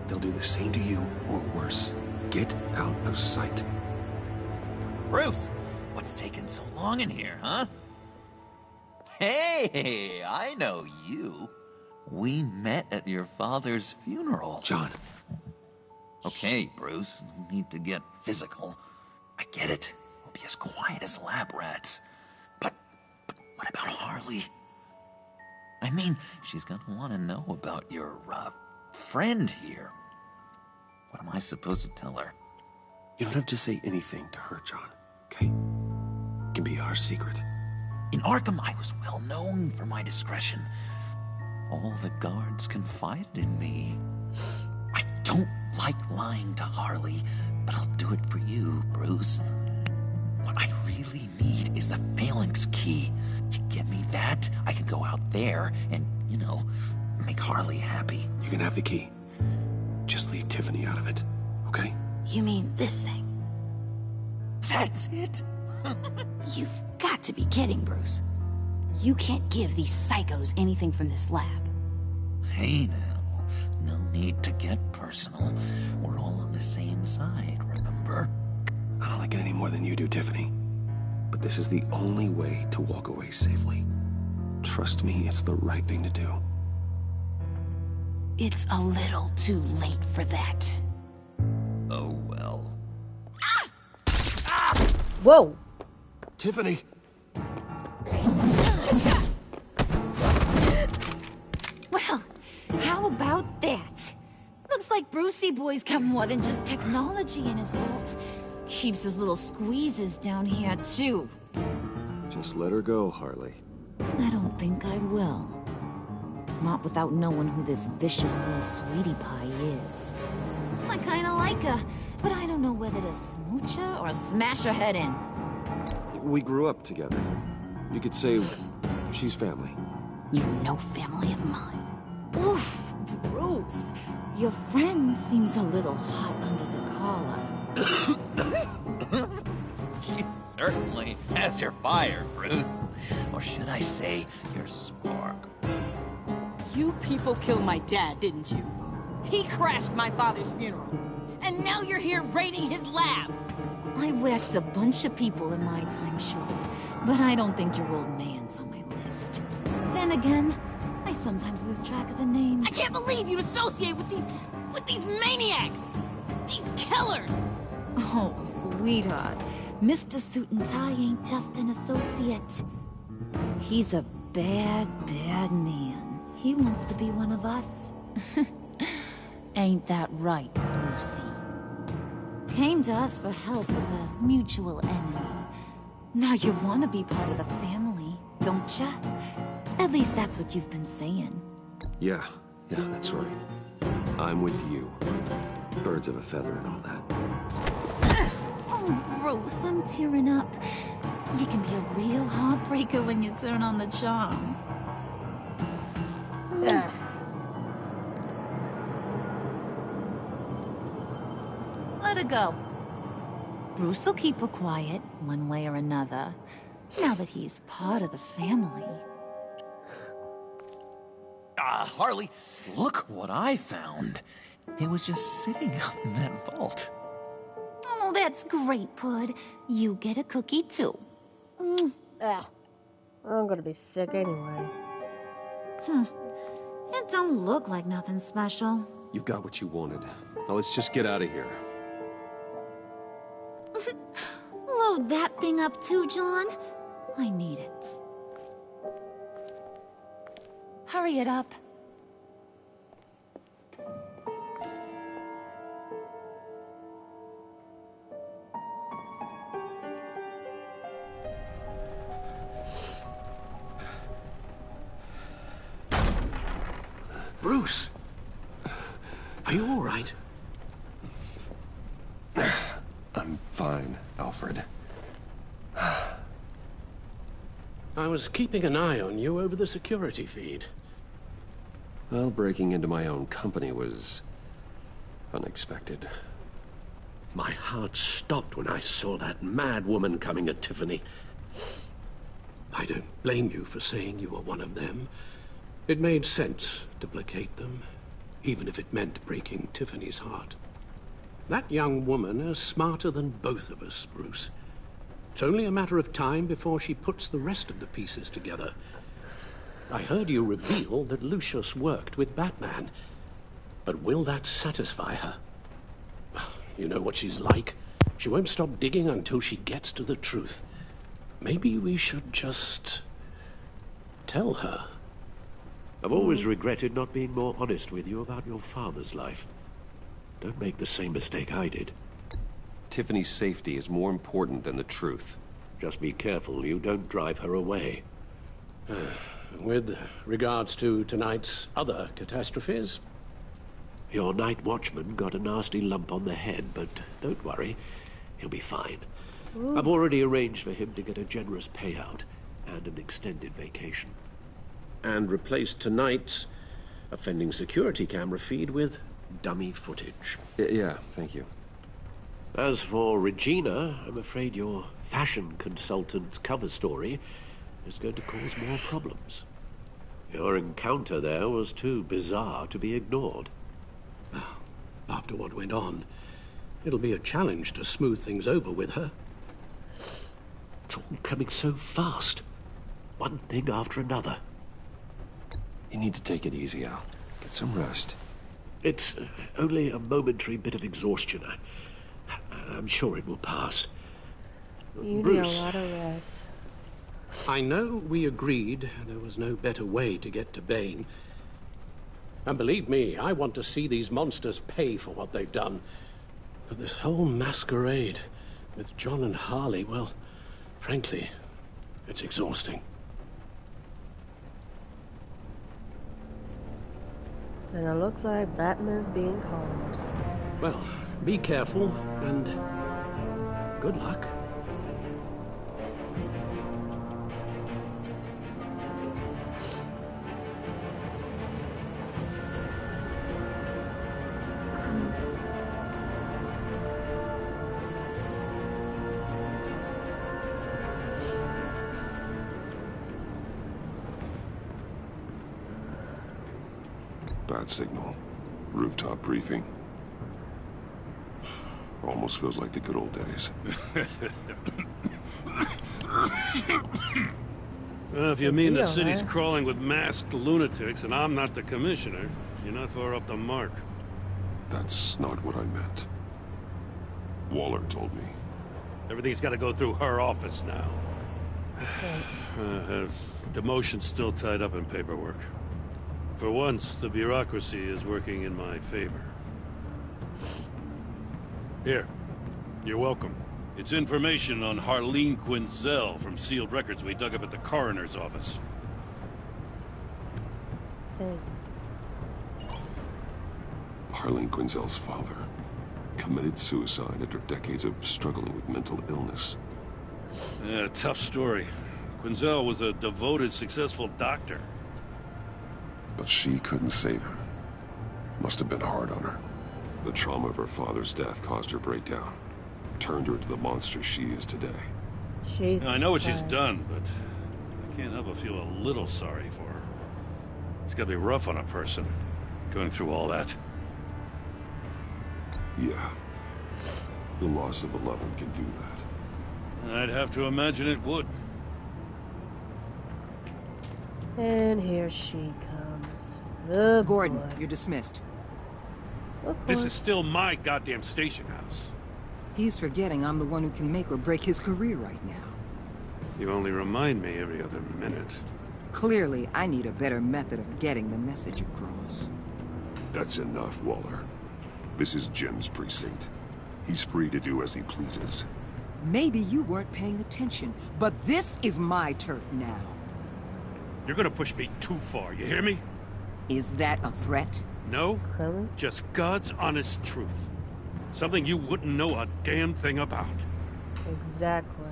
they'll do the same to you, or worse. Get out of sight. Bruce, what's taking so long in here, huh? Hey, I know you. We met at your father's funeral. John. Okay, Bruce, no need to get physical. I get it. We'll be as quiet as lab rats. But what about Harley? I mean, she's gonna want to know about your, friend here. What am I supposed to tell her? You don't have to say anything to her, John, okay? It can be our secret. In Arkham, I was well known for my discretion. All the guards confided in me. I don't like lying to Harley, but I'll do it for you, Bruce. What I really need is the phalanx key. You get me that, I can go out there and, you know, make Harley happy. You can have the key. Just leave Tiffany out of it, okay? You mean this thing? That's it? You've got to be kidding, Bruce. You can't give these psychos anything from this lab. Hey now, no need to get personal. We're all on the same side, remember? I don't like it any more than you do, Tiffany. But this is the only way to walk away safely. Trust me, it's the right thing to do. It's a little too late for that. Oh well. Whoa! Tiffany! Well, how about that? Looks like Brucey Boy's got more than just technology in his vault. Keeps his little squeezes down here, too. Just let her go, Harley. I don't think I will. Not without knowing who this vicious little sweetie pie is. I kinda like her, but I don't know whether to smooch her or smash her head in. We grew up together. You could say she's family. You're no family of mine. Oof, Bruce. Your friend seems a little hot under the collar. She certainly has your fire, Bruce. Or should I say, your spark. You people killed my dad, didn't you? He crashed my father's funeral. And now you're here raiding his lab. I whacked a bunch of people in my time, sure. But I don't think your old man's on my list. Then again, I sometimes lose track of the names. I can't believe you'd associate with these maniacs! These killers! Oh, sweetheart. Mr. Suit and Tie ain't just an associate. He's a bad, bad man. He wants to be one of us. Ain't that right, Brucey? Came to us for help with a mutual enemy. Now you want to be part of the family, don't ya? At least that's what you've been saying. Yeah, that's right. I'm with you. Birds of a feather and all that. Oh, Bruce, I'm tearing up. You can be a real heartbreaker when you turn on the charm. Yeah. Let her go. Bruce will keep her quiet, one way or another, now that he's part of the family. Harley, look what I found. It was just sitting out in that vault. Oh, that's great, Pud. You get a cookie, too. I'm gonna be sick anyway. It don't look like nothing special. You've got what you wanted. Now let's just get out of here. Load that thing up too, John. I need it. Hurry it up. Bruce! Are you all right? I'm fine, Alfred. I was keeping an eye on you over the security feed. Well, breaking into my own company was unexpected. My heart stopped when I saw that mad woman coming at Tiffany. I don't blame you for saying you were one of them. It made sense to placate them. even if it meant breaking Tiffany's heart. That young woman is smarter than both of us, Bruce. It's only a matter of time before she puts the rest of the pieces together. I heard you reveal that Lucius worked with Batman. But will that satisfy her? You know what she's like. She won't stop digging until she gets to the truth. Maybe we should just tell her. I've always regretted not being more honest with you about your father's life. Don't make the same mistake I did. Tiffany's safety is more important than the truth. Just be careful you don't drive her away. With regards to tonight's other catastrophes? Your night watchman got a nasty lump on the head, but don't worry. He'll be fine. Ooh. I've already arranged for him to get a generous payout and an extended vacation. And replaced tonight's offending security camera feed with dummy footage. Yeah, thank you. As for Regina, I'm afraid your fashion consultant's cover story is going to cause more problems. Your encounter there was too bizarre to be ignored. After what went on, it'll be a challenge to smooth things over with her. It's all coming so fast. One thing after another. You need to take it easy, Al. Get some rest. It's only a momentary bit of exhaustion. I'm sure it will pass. You Bruce, need a lot of rest. I know we agreed there was no better way to get to Bane. And believe me, I want to see these monsters pay for what they've done. But this whole masquerade with John and Harley, well, frankly, it's exhausting. And it looks like Batman's being called. Well, be careful, and good luck. Bad signal. Rooftop briefing. Almost feels like the good old days. Well, if you mean the city's crawling with masked lunatics and I'm not the commissioner, you're not far off the mark. That's not what I meant. Waller told me. Everything's got to go through her office now. Demotion's still tied up in paperwork. For once, the bureaucracy is working in my favor. Here. You're welcome. It's information on Harleen Quinzel from sealed records we dug up at the coroner's office. Thanks. Harleen Quinzel's father committed suicide after decades of struggling with mental illness. Yeah, tough story. Quinzel was a devoted, successful doctor. But she couldn't save him. Must have been hard on her. The trauma of her father's death caused her breakdown. Turned her into the monster she is today. Jesus I know what she's Christ. done, but I can't help but feel a little sorry for her. It's gotta be rough on a person, going through all that. Yeah. The loss of a loved one can do that. I'd have to imagine it would. And here she comes. Oh, Gordon, boy. you're dismissed. This is still my goddamn station house. He's forgetting I'm the one who can make or break his career right now. You only remind me every other minute. Clearly, I need a better method of getting the message across. That's enough, Waller. This is Jim's precinct. He's free to do as he pleases. Maybe you weren't paying attention, but this is my turf now. You're gonna push me too far, you hear me? Is that a threat? No, just God's honest truth. Something you wouldn't know a damn thing about. Exactly.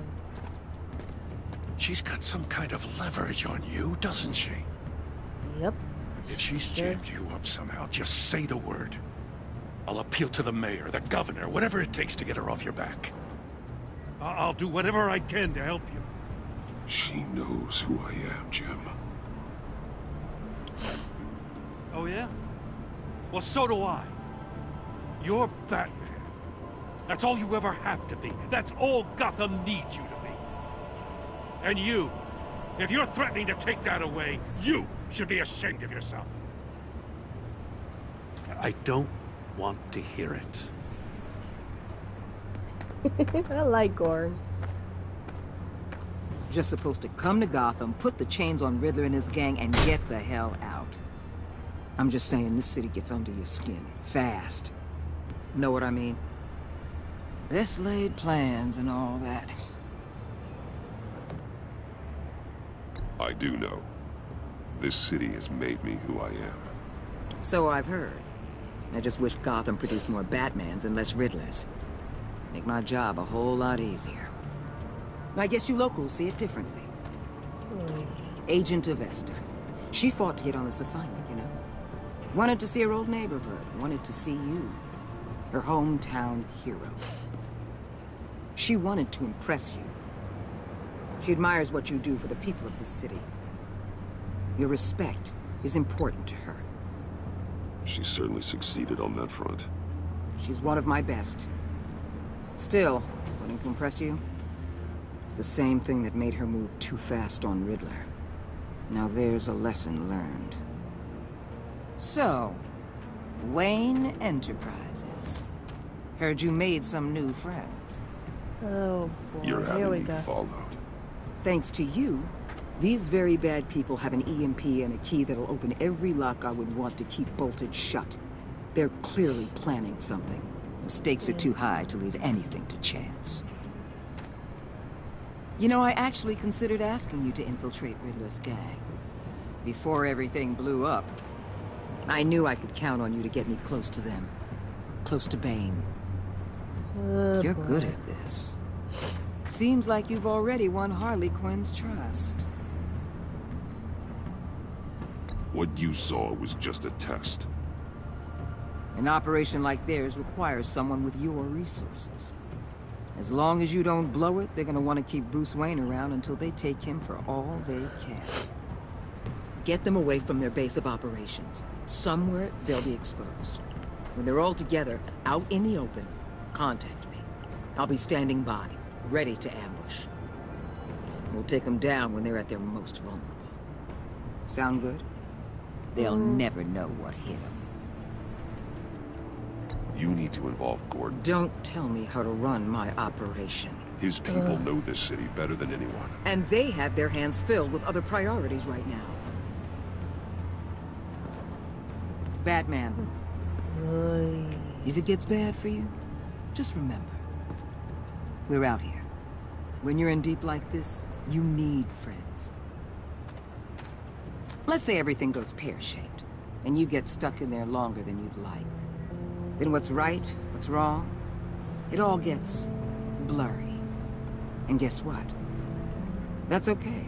She's got some kind of leverage on you, doesn't she? Yep. If she's jammed you up somehow, just say the word. I'll appeal to the mayor, the governor, whatever it takes to get her off your back. I'll do whatever I can to help you. She knows who I am, Jim. Oh, yeah? Well, so do I. You're Batman. That's all you ever have to be. That's all Gotham needs you to be. And you, if you're threatening to take that away, you should be ashamed of yourself. I don't want to hear it. I like Gordon. Just supposed to come to Gotham, put the chains on Riddler and his gang, and get the hell out. I'm just saying, this city gets under your skin. Fast. Know what I mean? Best laid plans and all that. I do know. This city has made me who I am. So I've heard. I just wish Gotham produced more Batmans and less Riddlers. Make my job a whole lot easier. I guess you locals see it differently. Agent of Esther. She fought to get on this assignment, you know? Wanted to see her old neighborhood. Wanted to see you. Her hometown hero. She wanted to impress you. She admires what you do for the people of this city. Your respect is important to her. She certainly succeeded on that front. She's one of my best. Still, wanting to impress you? It's the same thing that made her move too fast on Riddler. Now there's a lesson learned. So, Wayne Enterprises. Heard you made some new friends. Oh boy, You're here having we me go. followed. Thanks to you, these very bad people have an EMP and a key that'll open every lock I would want to keep bolted shut. They're clearly planning something. The stakes are too high to leave anything to chance. You know, I actually considered asking you to infiltrate Riddler's gang. Before everything blew up, I knew I could count on you to get me close to them. Close to Bane. You're good at this. Seems like you've already won Harley Quinn's trust. What you saw was just a test. An operation like theirs requires someone with your resources. As long as you don't blow it, they're gonna want to keep Bruce Wayne around until they take him for all they can. Get them away from their base of operations. Somewhere they'll be exposed. When they're all together, out in the open, contact me. I'll be standing by, ready to ambush. We'll take them down when they're at their most vulnerable. Sound good? They'll never know what hit them. You need to involve Gordon. Don't tell me how to run my operation. His people know this city better than anyone. And they have their hands filled with other priorities right now. Batman. If it gets bad for you, just remember. We're out here. When you're in deep like this, you need friends. Let's say everything goes pear-shaped, and you get stuck in there longer than you'd like. Then what's right, what's wrong, it all gets blurry. And guess what? That's okay.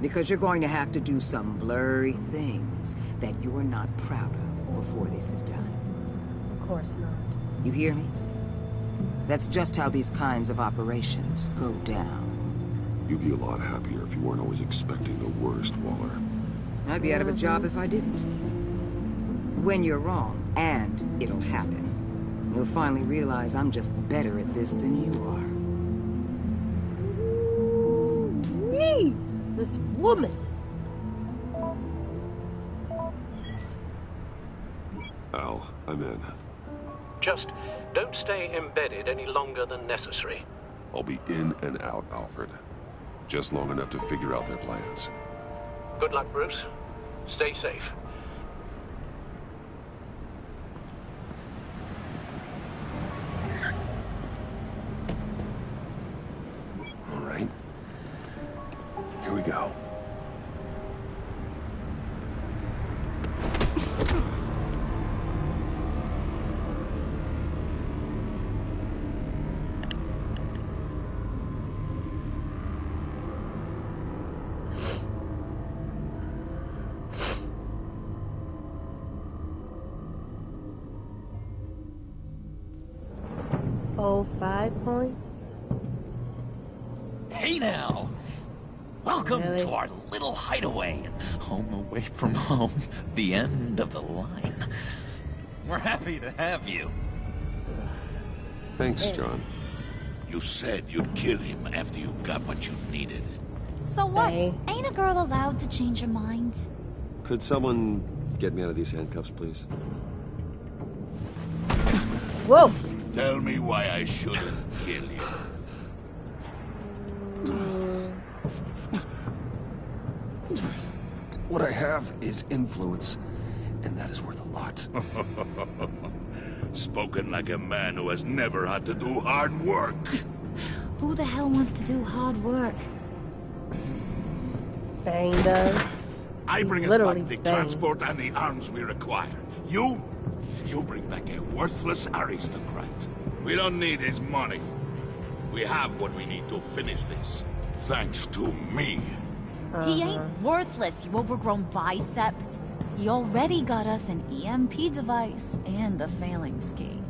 Because you're going to have to do some blurry things that you're not proud of before this is done. Of course not. You hear me? That's just how these kinds of operations go down. You'd be a lot happier if you weren't always expecting the worst, Waller. I'd be out of a job if I didn't. When you're wrong, and it'll happen, you'll finally realize I'm just better at this than you are. Me! This woman! Al, I'm in. Just don't stay embedded any longer than necessary. I'll be in and out, Alfred. Just long enough to figure out their plans. Good luck, Bruce. Stay safe. All right. Here we go. Oh, 5 points? Hey now! Welcome Really? to our little hideaway and home away from home. The end of the line. We're happy to have you. Thanks, John. You said you'd kill him after you got what you needed. So what? Ain't a girl allowed to change her mind? Could someone get me out of these handcuffs, please? Whoa! Tell me why I shouldn't kill you. What I have is influence, and that is worth a lot. Spoken like a man who has never had to do hard work. Who the hell wants to do hard work? Bane does. I bring us Literally back the Bane. transport and the arms we require. You bring back a worthless aristocrat. We don't need his money. We have what we need to finish this. Thanks to me. He ain't worthless, you overgrown bicep. He already got us an EMP device and the phalanx key.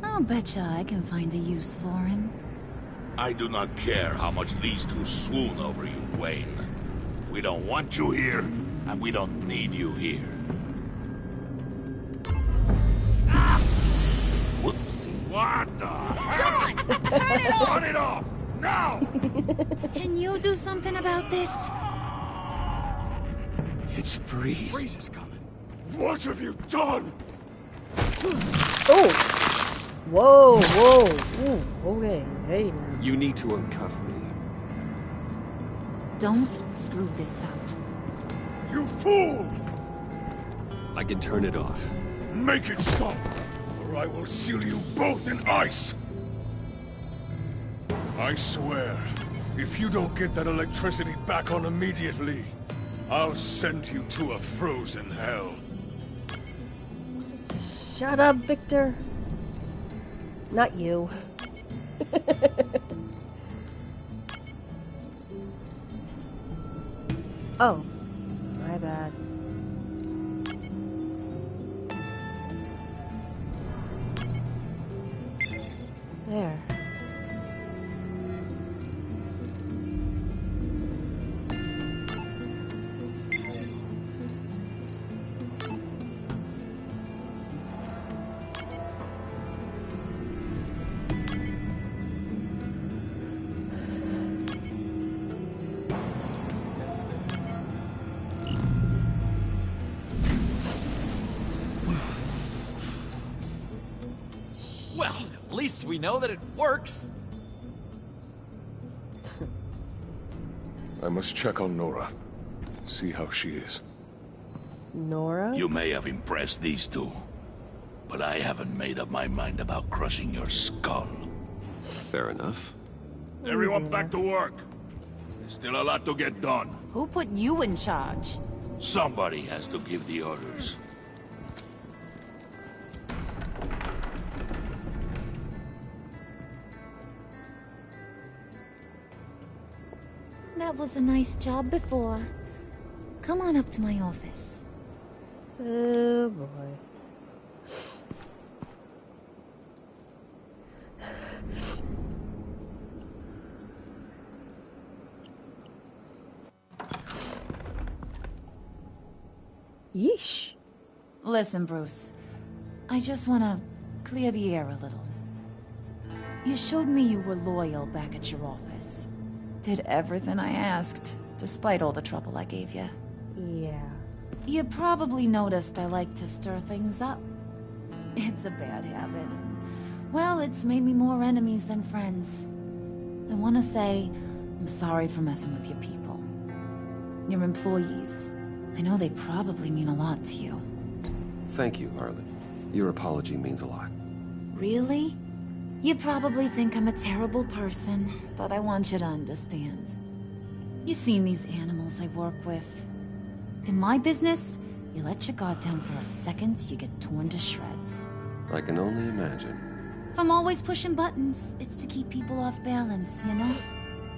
I'll betcha I can find a use for him. I do not care how much these two swoon over you, Wayne. We don't want you here, and we don't need you here. Whoopsie. What the hell? Turn it off! Turn it off! Now! Can you do something about this? It's Freeze. Freeze is coming. What have you done? Oh! Whoa, whoa. Ooh, okay. Hey, now. You need to uncuff me. Don't screw this up. You fool! I can turn it off. Make it stop, or I will seal you both in ice! I swear, if you don't get that electricity back on immediately, I'll send you to a frozen hell. Shut up, Victor. Not you. Oh, my bad. There. Well, at least we know that it works. I must check on Nora. See how she is. Nora? You may have impressed these two, but I haven't made up my mind about crushing your skull. Fair enough. Everyone back to work. There's still a lot to get done. Who put you in charge? Somebody has to give the orders. That was a nice job before. Come on up to my office. Oh boy. Yeesh. Listen, Bruce. I just want to clear the air a little. You showed me you were loyal back at your office. Did everything I asked, despite all the trouble I gave you. Yeah. You probably noticed I like to stir things up. It's a bad habit. Well, it's made me more enemies than friends. I want to say I'm sorry for messing with your people. Your employees. I know they probably mean a lot to you. Thank you, Harley. Your apology means a lot. Really? You probably think I'm a terrible person, but I want you to understand. You've seen these animals I work with. In my business, you let your guard down for a second, you get torn to shreds. I can only imagine. If I'm always pushing buttons, it's to keep people off balance, you know?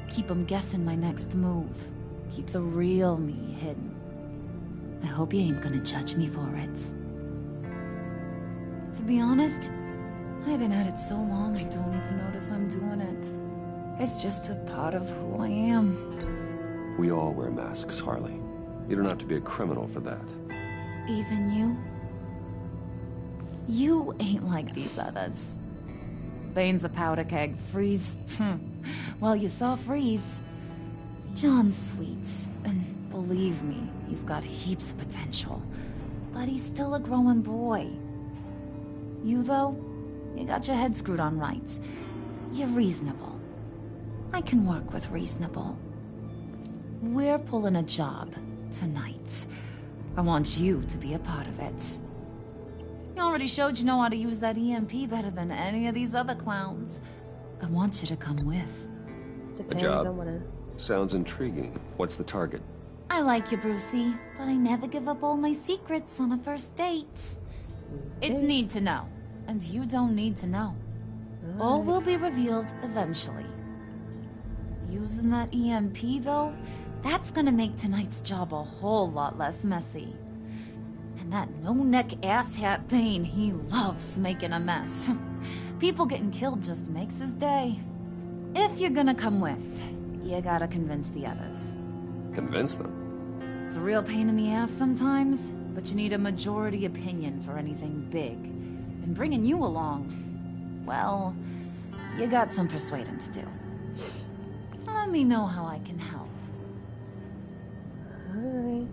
Keep them guessing my next move. Keep the real me hidden. I hope you ain't gonna judge me for it. To be honest, I've been at it so long I don't even notice I'm doing it. It's just a part of who I am. We all wear masks, Harley. You don't have to be a criminal for that. Even you? You ain't like these others. Bane's a powder keg. Freeze. Well, you saw Freeze. John's sweet, and believe me, he's got heaps of potential. But he's still a growing boy. You, though, you got your head screwed on right. You're reasonable. I can work with reasonable. We're pulling a job tonight. I want you to be a part of it. You already showed you know how to use that EMP better than any of these other clowns. I want you to come with. A job. Sounds intriguing. What's the target? I like you, Brucey, but I never give up all my secrets on a first date. It's need to know, and you don't need to know. All will be revealed eventually. Using that EMP, though, that's gonna make tonight's job a whole lot less messy. And that no-neck asshat Bane, he loves making a mess. People getting killed just makes his day. If you're gonna come with, you gotta convince the others. Convince them? It's a real pain in the ass sometimes, but you need a majority opinion for anything big. And bringing you along, well, you got some persuading to do. Let me know how I can help. Alright.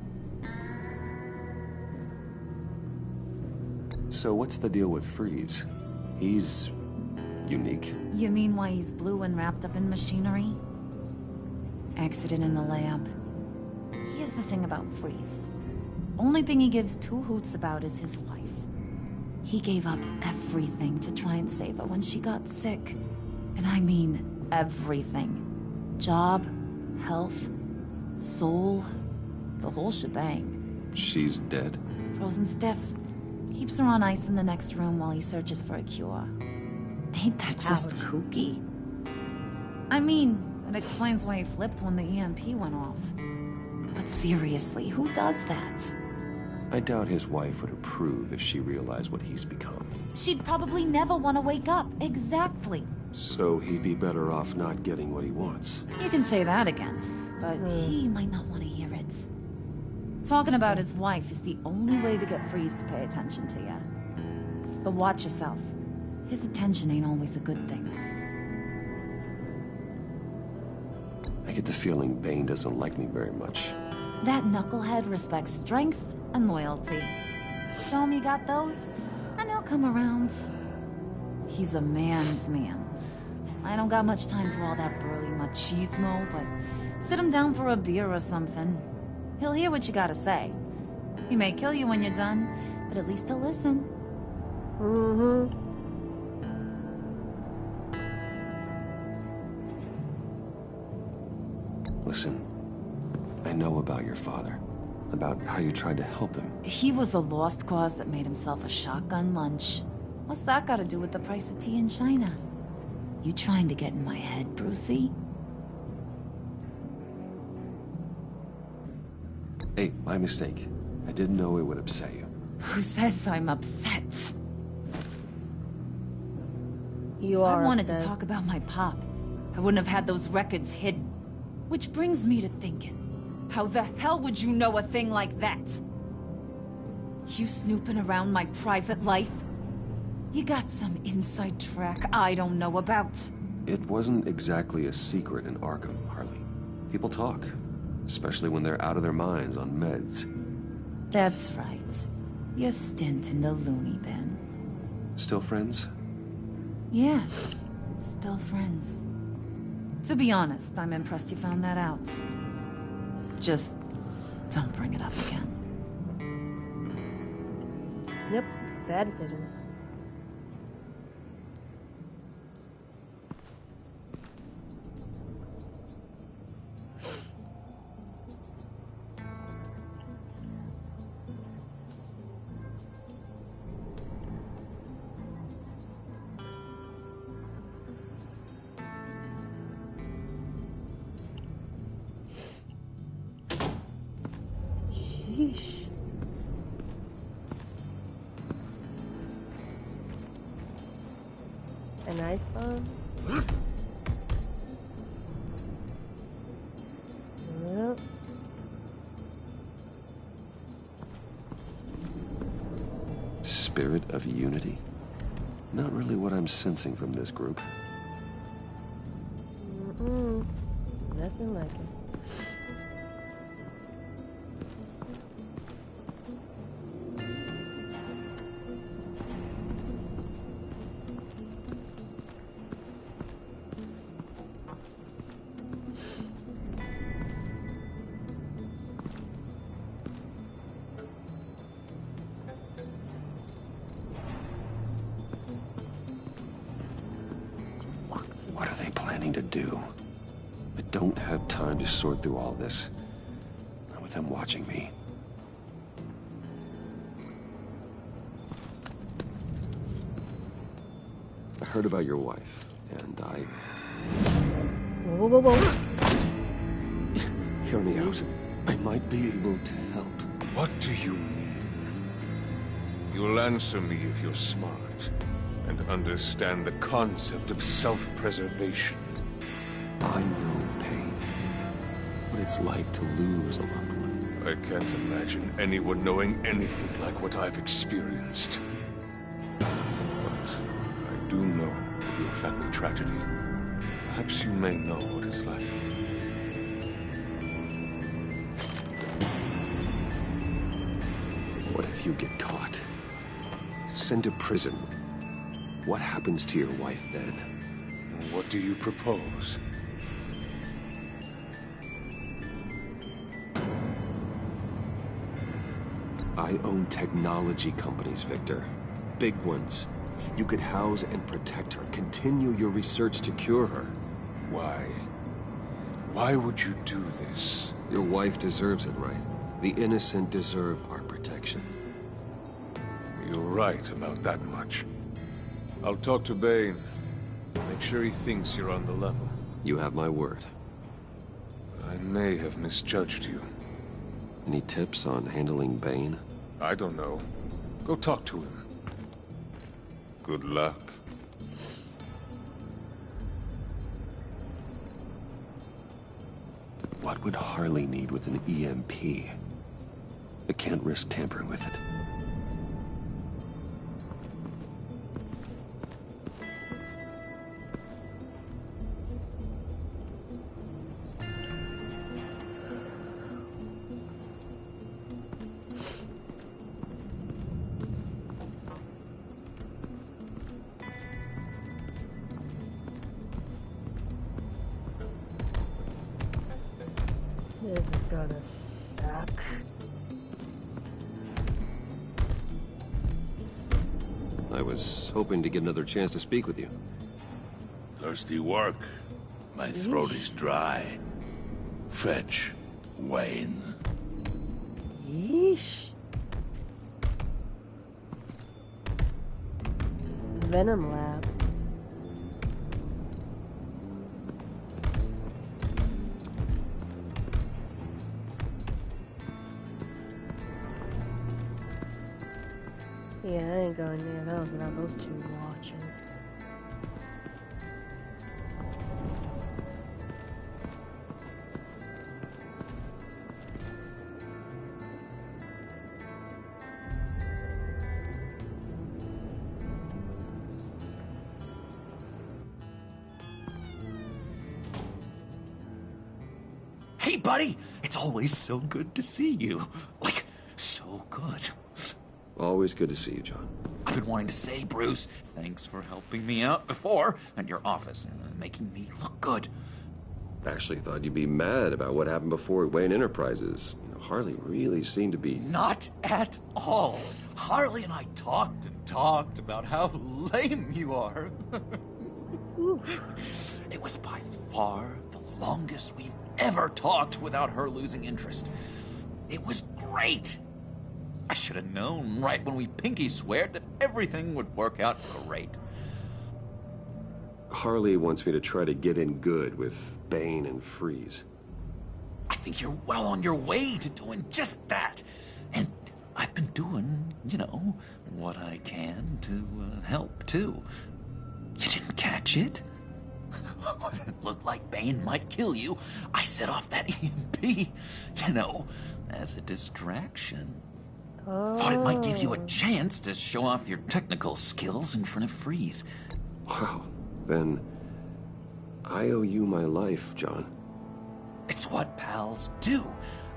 So what's the deal with Freeze? He's unique. You mean why he's blue and wrapped up in machinery? Accident in the lab. Here's the thing about Freeze. Only thing he gives two hoots about is his wife. He gave up everything to try and save her when she got sick. And I mean everything. Job, health, soul, the whole shebang. She's dead? Frozen stiff. Keeps her on ice in the next room while he searches for a cure. Ain't that just kooky? I mean, it explains why he flipped when the EMP went off. But seriously, who does that? I doubt his wife would approve if she realized what he's become. She'd probably never want to wake up. Exactly. So he'd be better off not getting what he wants. You can say that again, but he might not want to hear it. Talking about his wife is the only way to get Freeze to pay attention to you. But watch yourself. His attention ain't always a good thing. I get the feeling Bane doesn't like me very much. That knucklehead respects strength and loyalty. Show him you got those, and he'll come around. He's a man's man. I don't got much time for all that burly machismo, but sit him down for a beer or something. He'll hear what you gotta say. He may kill you when you're done, but at least he'll listen. Listen, I know about your father. About how you tried to help him. He was a lost cause that made himself a shotgun lunch. What's that got to do with the price of tea in China? You trying to get in my head, Brucey? Hey, my mistake. I didn't know it would upset you. Who says I'm upset? You are I wanted upset. to talk about my pop. I wouldn't have had those records hidden. Which brings me to thinking, how the hell would you know a thing like that? You snooping around my private life? You got some inside track I don't know about. It wasn't exactly a secret in Arkham, Harley. People talk, especially when they're out of their minds on meds. That's right. Your stint in the loony bin. Still friends? Yeah, still friends. To be honest, I'm impressed you found that out. Just don't bring it up again. Yep, bad decision. Sheesh. An ice bomb? Yep. spirit of unity? Not really what I'm sensing from this group. Nothing like it. What are they planning to do? I don't have time to sort through all this. Not with them watching me. I heard about your wife, and I... Whoa. Hear me out. I might be able to help. What do you mean? You'll answer me if you're smart and understand the concept of self-preservation. I know pain. What it's like to lose a loved one. I can't imagine anyone knowing anything like what I've experienced. But I do know of your family tragedy. Perhaps you may know what it's like. What if you get caught? Sent to prison? What happens to your wife then? What do you propose? I own technology companies, Victor. Big ones. You could house and protect her. Continue your research to cure her. Why? Why would you do this? Your wife deserves it, right? The innocent deserve our protection. You're right about that much. I'll talk to Bane. Make sure he thinks you're on the level. You have my word. I may have misjudged you. Any tips on handling Bane? I don't know. Go talk to him. Good luck. What would Harley need with an EMP? I can't risk tampering with it. This is gonna suck. I was hoping to get another chance to speak with you. Thirsty work. My throat is dry. Fetch Wayne. Yeesh. Venom Lab. Yeah, I ain't going near those without those two watching. Hey, buddy! It's always so good to see you. Like, so good. Always good to see you, John. I've been wanting to say, Bruce, thanks for helping me out before at your office and making me look good. Actually thought you'd be mad about what happened before at Wayne Enterprises. You know, Harley really seemed to be... Not at all. Harley and I talked and talked about how lame you are. It was by far the longest we've ever talked without her losing interest. It was great. I should have known right when we pinky sweared that everything would work out great. Harley wants me to try to get in good with Bane and Freeze. I think you're well on your way to doing just that. And I've been doing, you know, what I can to help, too. You didn't catch it? When it looked like Bane might kill you, I set off that EMP, you know, as a distraction. Thought it might give you a chance to show off your technical skills in front of Freeze. Wow, then I owe you my life, John. It's what pals do.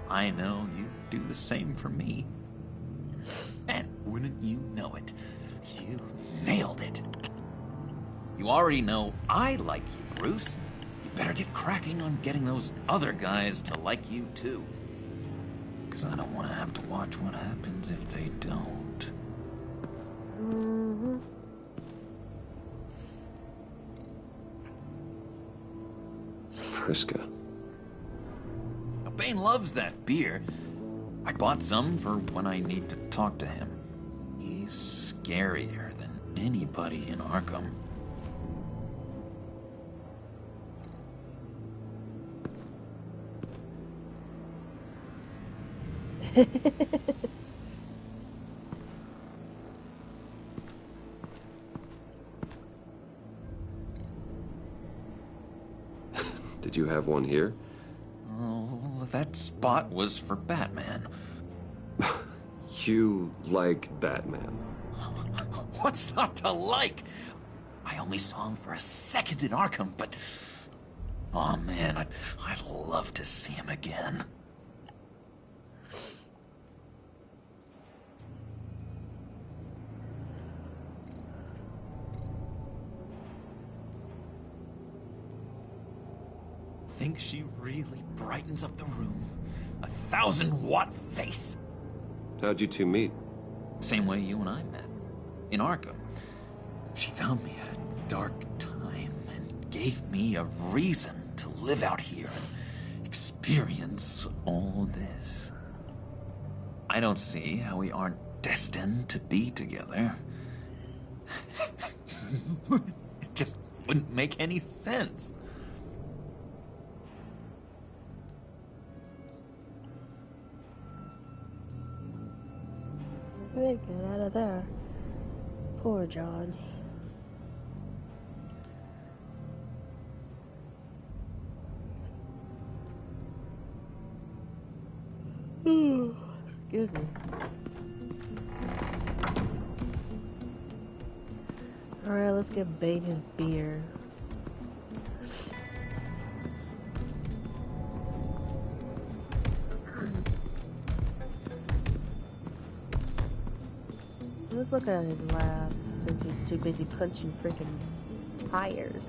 I know you do the same for me. And wouldn't you know it, you nailed it. You already know I like you, Bruce. You better get cracking on getting those other guys to like you too. Because I don't want to have to watch what happens if they don't. Priska. Bane loves that beer. I bought some for when I need to talk to him. He's scarier than anybody in Arkham. Did you have one here? Oh, that spot was for Batman. You like Batman? What's not to like? I only saw him for a second in Arkham, but... oh man, I'd love to see him again. Think she really brightens up the room? 1,000-watt face? How'd you two meet? Same way you and I met. In Arkham. She found me at a dark time and gave me a reason to live out here and experience all this. I don't see how we aren't destined to be together. It just wouldn't make any sense. Get out of there. Poor John. Excuse me. Alright, let's get Bane his beer. Let's look at his lab, since he's too busy punching freaking tires.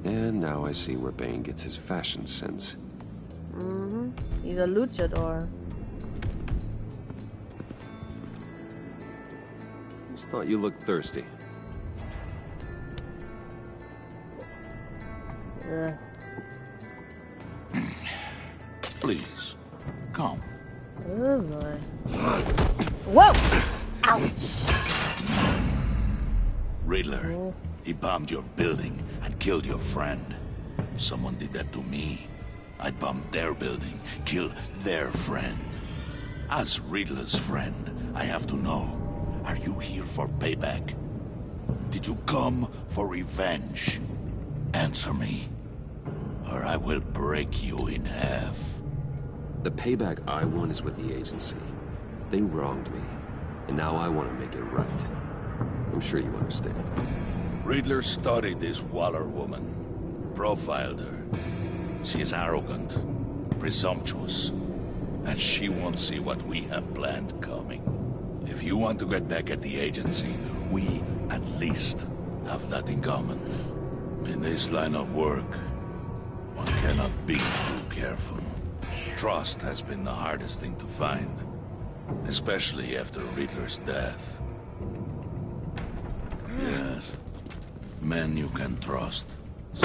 And now I see where Bane gets his fashion sense. He's a luchador. Just thought you looked thirsty. Please, come. Oh boy. Whoa! Ouch! Riddler, he bombed your building and killed your friend. If someone did that to me, I'd bomb their building, kill their friend. As Riddler's friend, I have to know, are you here for payback? Did you come for revenge? Answer me, or I will break you in half. The payback I want is with the agency. They wronged me, and now I want to make it right. I'm sure you understand. Riddler studied this Waller woman, profiled her. She is arrogant, presumptuous, and she won't see what we have planned coming. If you want to get back at the agency, we at least have that in common. In this line of work, one cannot be too careful. Trust has been the hardest thing to find, especially after Riddler's death. Yes, men you can trust,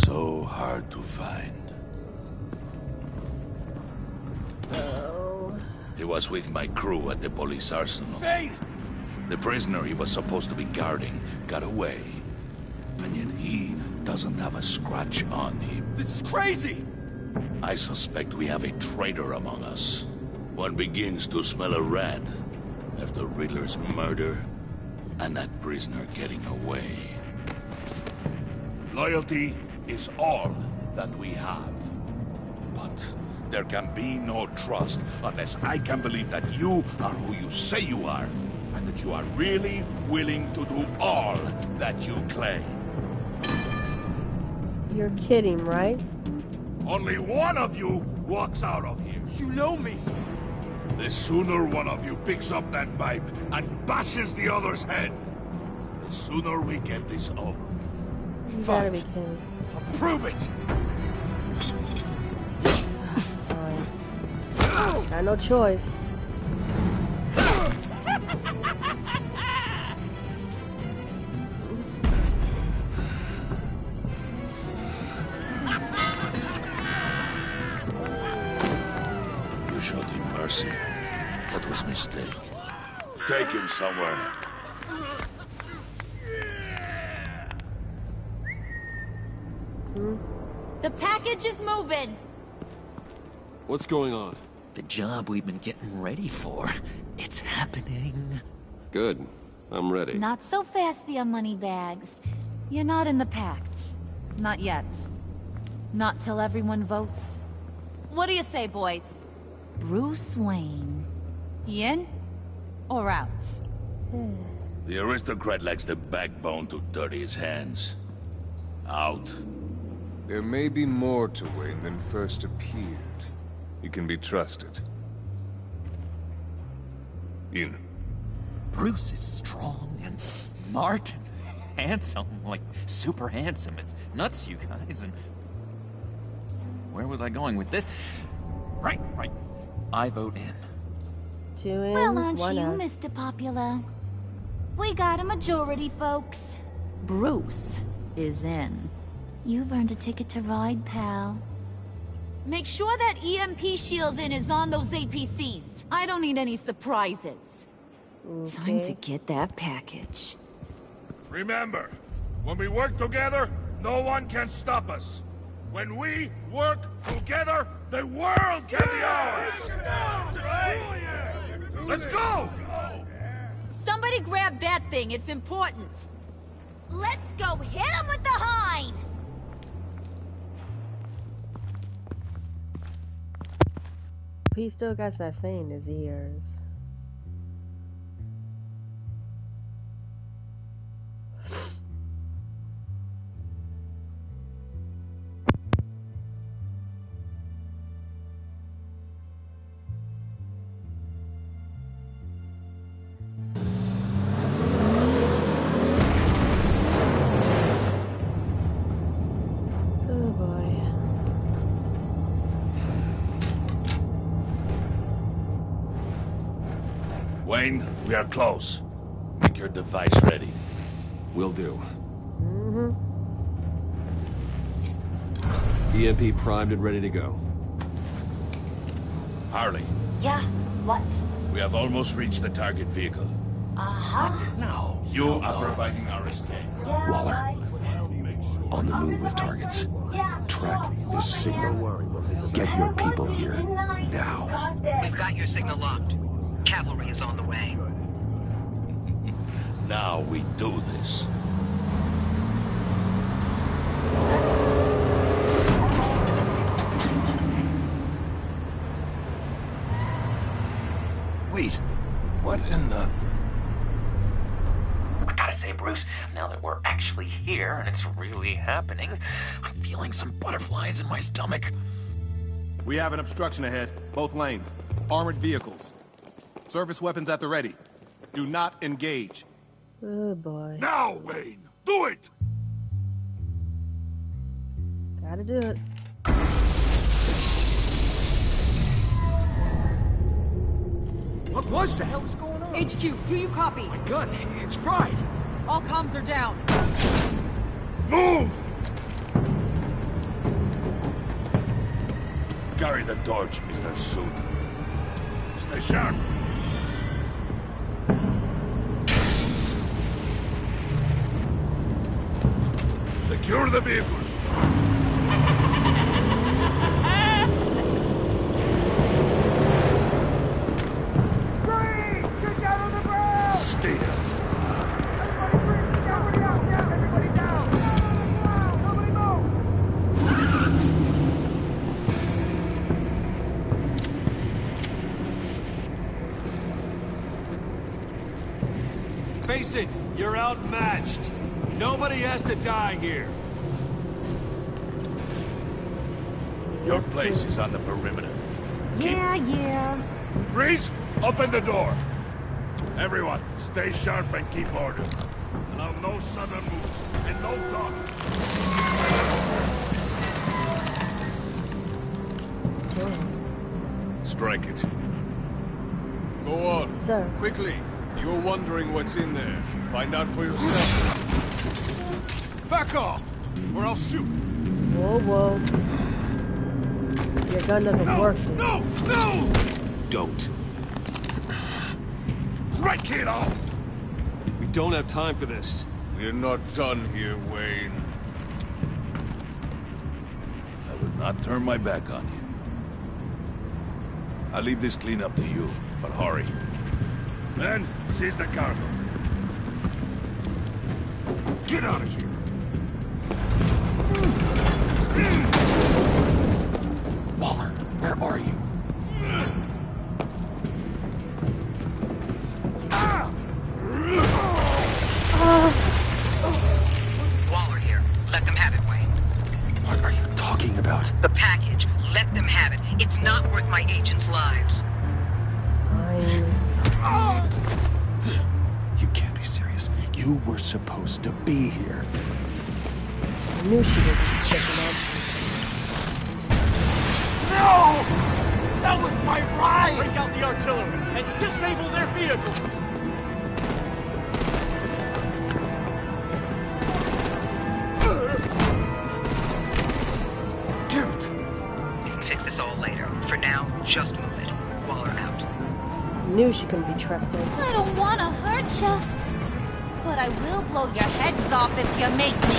so hard to find. He was with my crew at the police arsenal. Hey! The prisoner he was supposed to be guarding got away. And yet he doesn't have a scratch on him. This is crazy! I suspect we have a traitor among us. One begins to smell a rat after Riddler's murder and that prisoner getting away. Loyalty is all that we have. But there can be no trust unless I can believe that you are who you say you are, and that you are really willing to do all that you claim. You're kidding, right? Only one of you walks out of here. You know me. The sooner one of you picks up that pipe and bashes the other's head, the sooner we get this over with. You gotta be kidding. I'll prove it! Fine. Got no choice. You showed him mercy. That was a mistake. Take him somewhere. The package is moving. What's going on? The job we've been getting ready for. It's happening. Good. I'm ready. Not so fast, the Moneybags. You're not in the pact. Not yet. Not till everyone votes. What do you say, boys? Bruce Wayne. He in? Or out? The aristocrat lacks the backbone to dirty his hands. Out. There may be more to Wayne than first appeared. He can be trusted. In. Bruce is strong and smart and handsome, like super handsome. It's nuts, you guys, and... Where was I going with this? Right. I vote in. 2 in, Well, aren't 1 you, out. Mr. Popular? We got a majority, folks. Bruce is in. You've earned a ticket to ride, pal. Make sure that EMP shielding is on those APCs. I don't need any surprises. Time to get that package. Remember, when we work together, no one can stop us. When we work together, the world can be ours! Let's go! Somebody grab that thing, it's important. Let's go hit him with the hind! He still got that thing in his ears. Oh boy. Wayne, we are close. Make your device ready. Will do. Mm-hmm. EMP primed and ready to go. Harley, Yeah, what? we have almost reached the target vehicle. Uh-huh. No. You are providing our escape. Yeah, Waller. right. On the move with targets. Track this signal. Get your people here now. We've got your signal locked. Cavalry is on the way. Now we do this. Wait, what in the... I gotta say, Bruce, now that we're actually here and it's really happening, I'm feeling some butterflies in my stomach. We have an obstruction ahead, both lanes. Armored vehicles. Service weapons at the ready. Do not engage. Oh boy. Now, Wayne! Do it! Gotta do it. What was that? What's going on? HQ, do you copy? My gun, it's fried. All comms are down. Move! Carry the torch, Mr. Suit. Stay sharp. Secure the vehicle. Stay down. Face it, you're outmatched. Nobody has to die here. Your place is on the perimeter. Yeah. Freeze! Open the door! Everyone, stay sharp and keep order. Allow no sudden moves, and no talk. Strike it. Go on. Sir. Quickly. You were wondering what's in there. Find out for yourself. Back off, or I'll shoot. Whoa. Your gun doesn't work. No! Don't. Right, kiddo! We don't have time for this. We're not done here, Wayne. I would not turn my back on you. I'll leave this clean up to you, but hurry. Men, seize the cargo. Get out of here! Waller, where are you? Waller here. Let them have it, Wayne. What are you talking about? The package. Let them have it. It's not worth my agents' lives. You can't be serious. You were supposed to be here. I knew she was checking out. No! That was my ride! Break out the artillery and disable their vehicles! Damn it! We can fix this all later. For now, just move it. Waller out. Knew she couldn't be trusted. I don't want to hurt ya, but I will blow your heads off if you make me.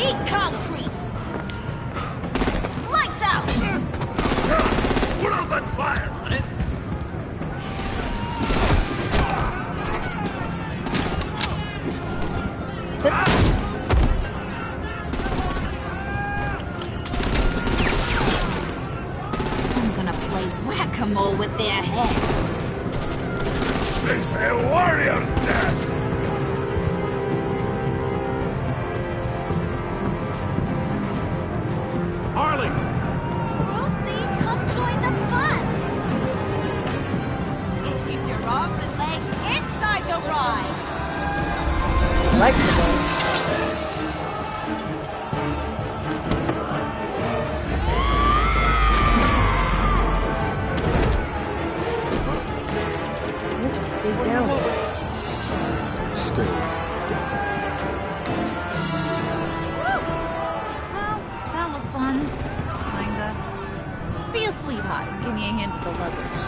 Eat concrete! Lights out! Put out that fire! On it. I'm gonna play whack-a-mole with their heads. It's a warrior's death! Harley! Brucey, come join the fun! Keep your arms and legs inside the ride! I like the gun. Stay down. Stay down. Well, that was fun. Kinda. Be a sweetheart and give me a hand with the luggage.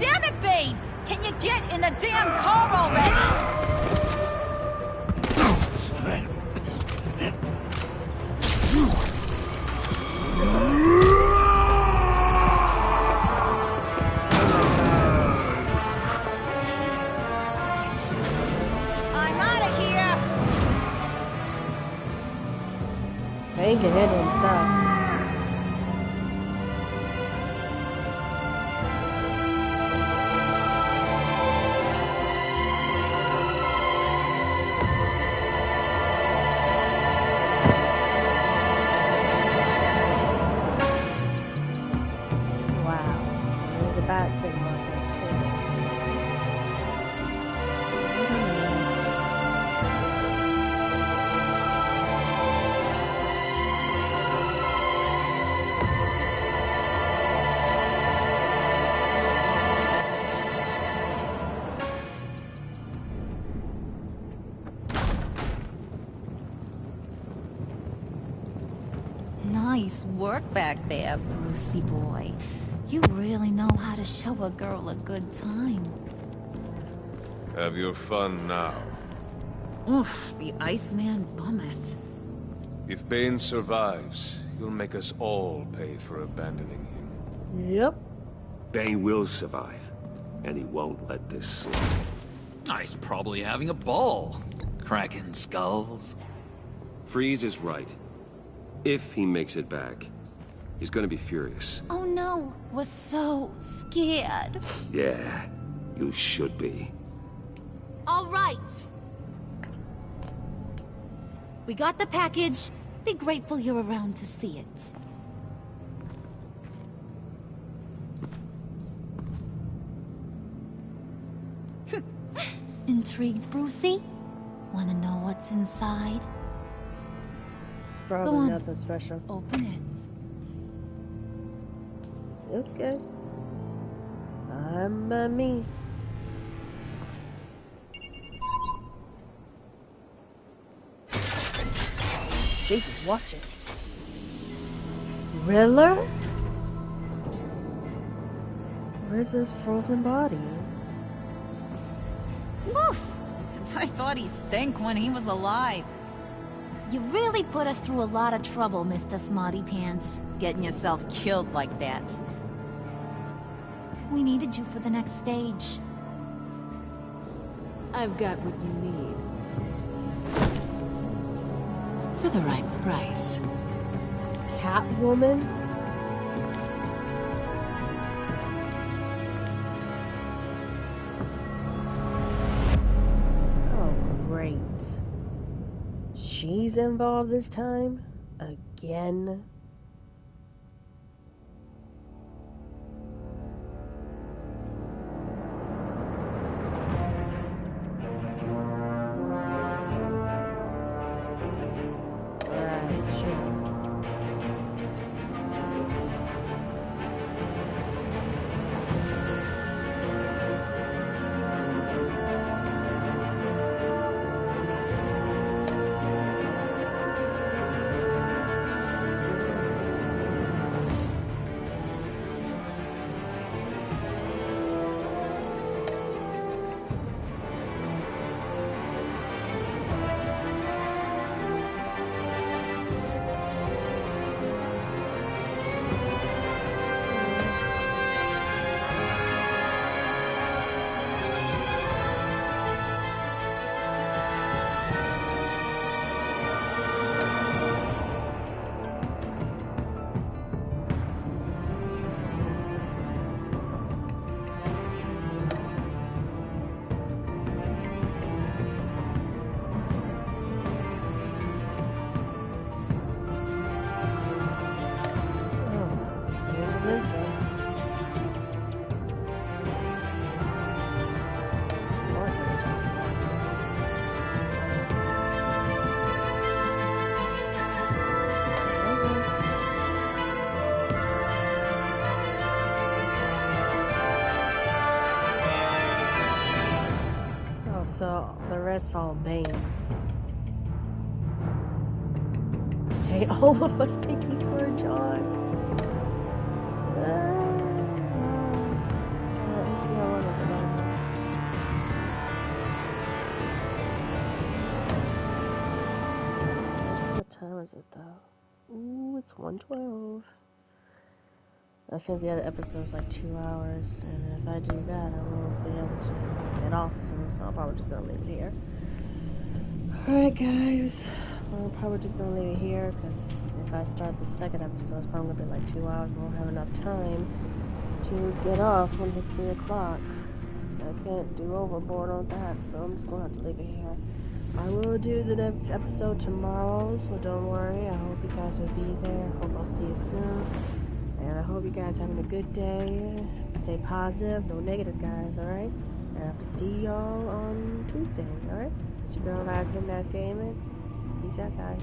Damn it, Bane! Can you get in the damn car already? I'm out of here! Bane can handle himself. Wow, there's a bat signal here too. Nice work back there, Brucey boy. You really know how to show a girl a good time. Have your fun now. Oof, the Iceman bummeth. If Bane survives, you'll make us all pay for abandoning him. Yep. Bane will survive, and he won't let this slip. He's probably having a ball, cracking skulls. Freeze is right. If he makes it back, he's gonna be furious. Oh no, was so scared. Yeah, you should be. All right. We got the package. Be grateful you're around to see it. Intrigued, Brucey? Wanna know what's inside? Probably Go on. nothing special. Open it. Okay. I'm me. Jesus, watch it. Riddler? Where's his frozen body? Woof! I thought he stank when he was alive. You really put us through a lot of trouble, Mr. Smarty Pants. Getting yourself killed like that. We needed you for the next stage. I've got what you need. For the right price. Catwoman? Oh, great. She's involved this time? Again? So the rest follow Bane. Take all of us pinkies for a John. Let's see how long it is. What time is it though? Ooh, it's 1:12. I think the other episode's like 2 hours, and if I do that, I won't be able to get off soon, so I'm probably just gonna leave it here. Alright, guys. I'm probably just gonna leave it here, because if I start the second episode, it's probably gonna be like 2 hours. I won't have enough time to get off when it's 3 o'clock. So I can't do overboard on that, so I'm just gonna have to leave it here. I will do the next episode tomorrow, so don't worry. I hope you guys will be there. Hope I'll see you soon. And I hope you guys having a good day. Stay positive, no negatives, guys, alright? And I have to see y'all on Tuesday, alright? It's your girl, Vic&Ashley Gaming. Peace out, guys.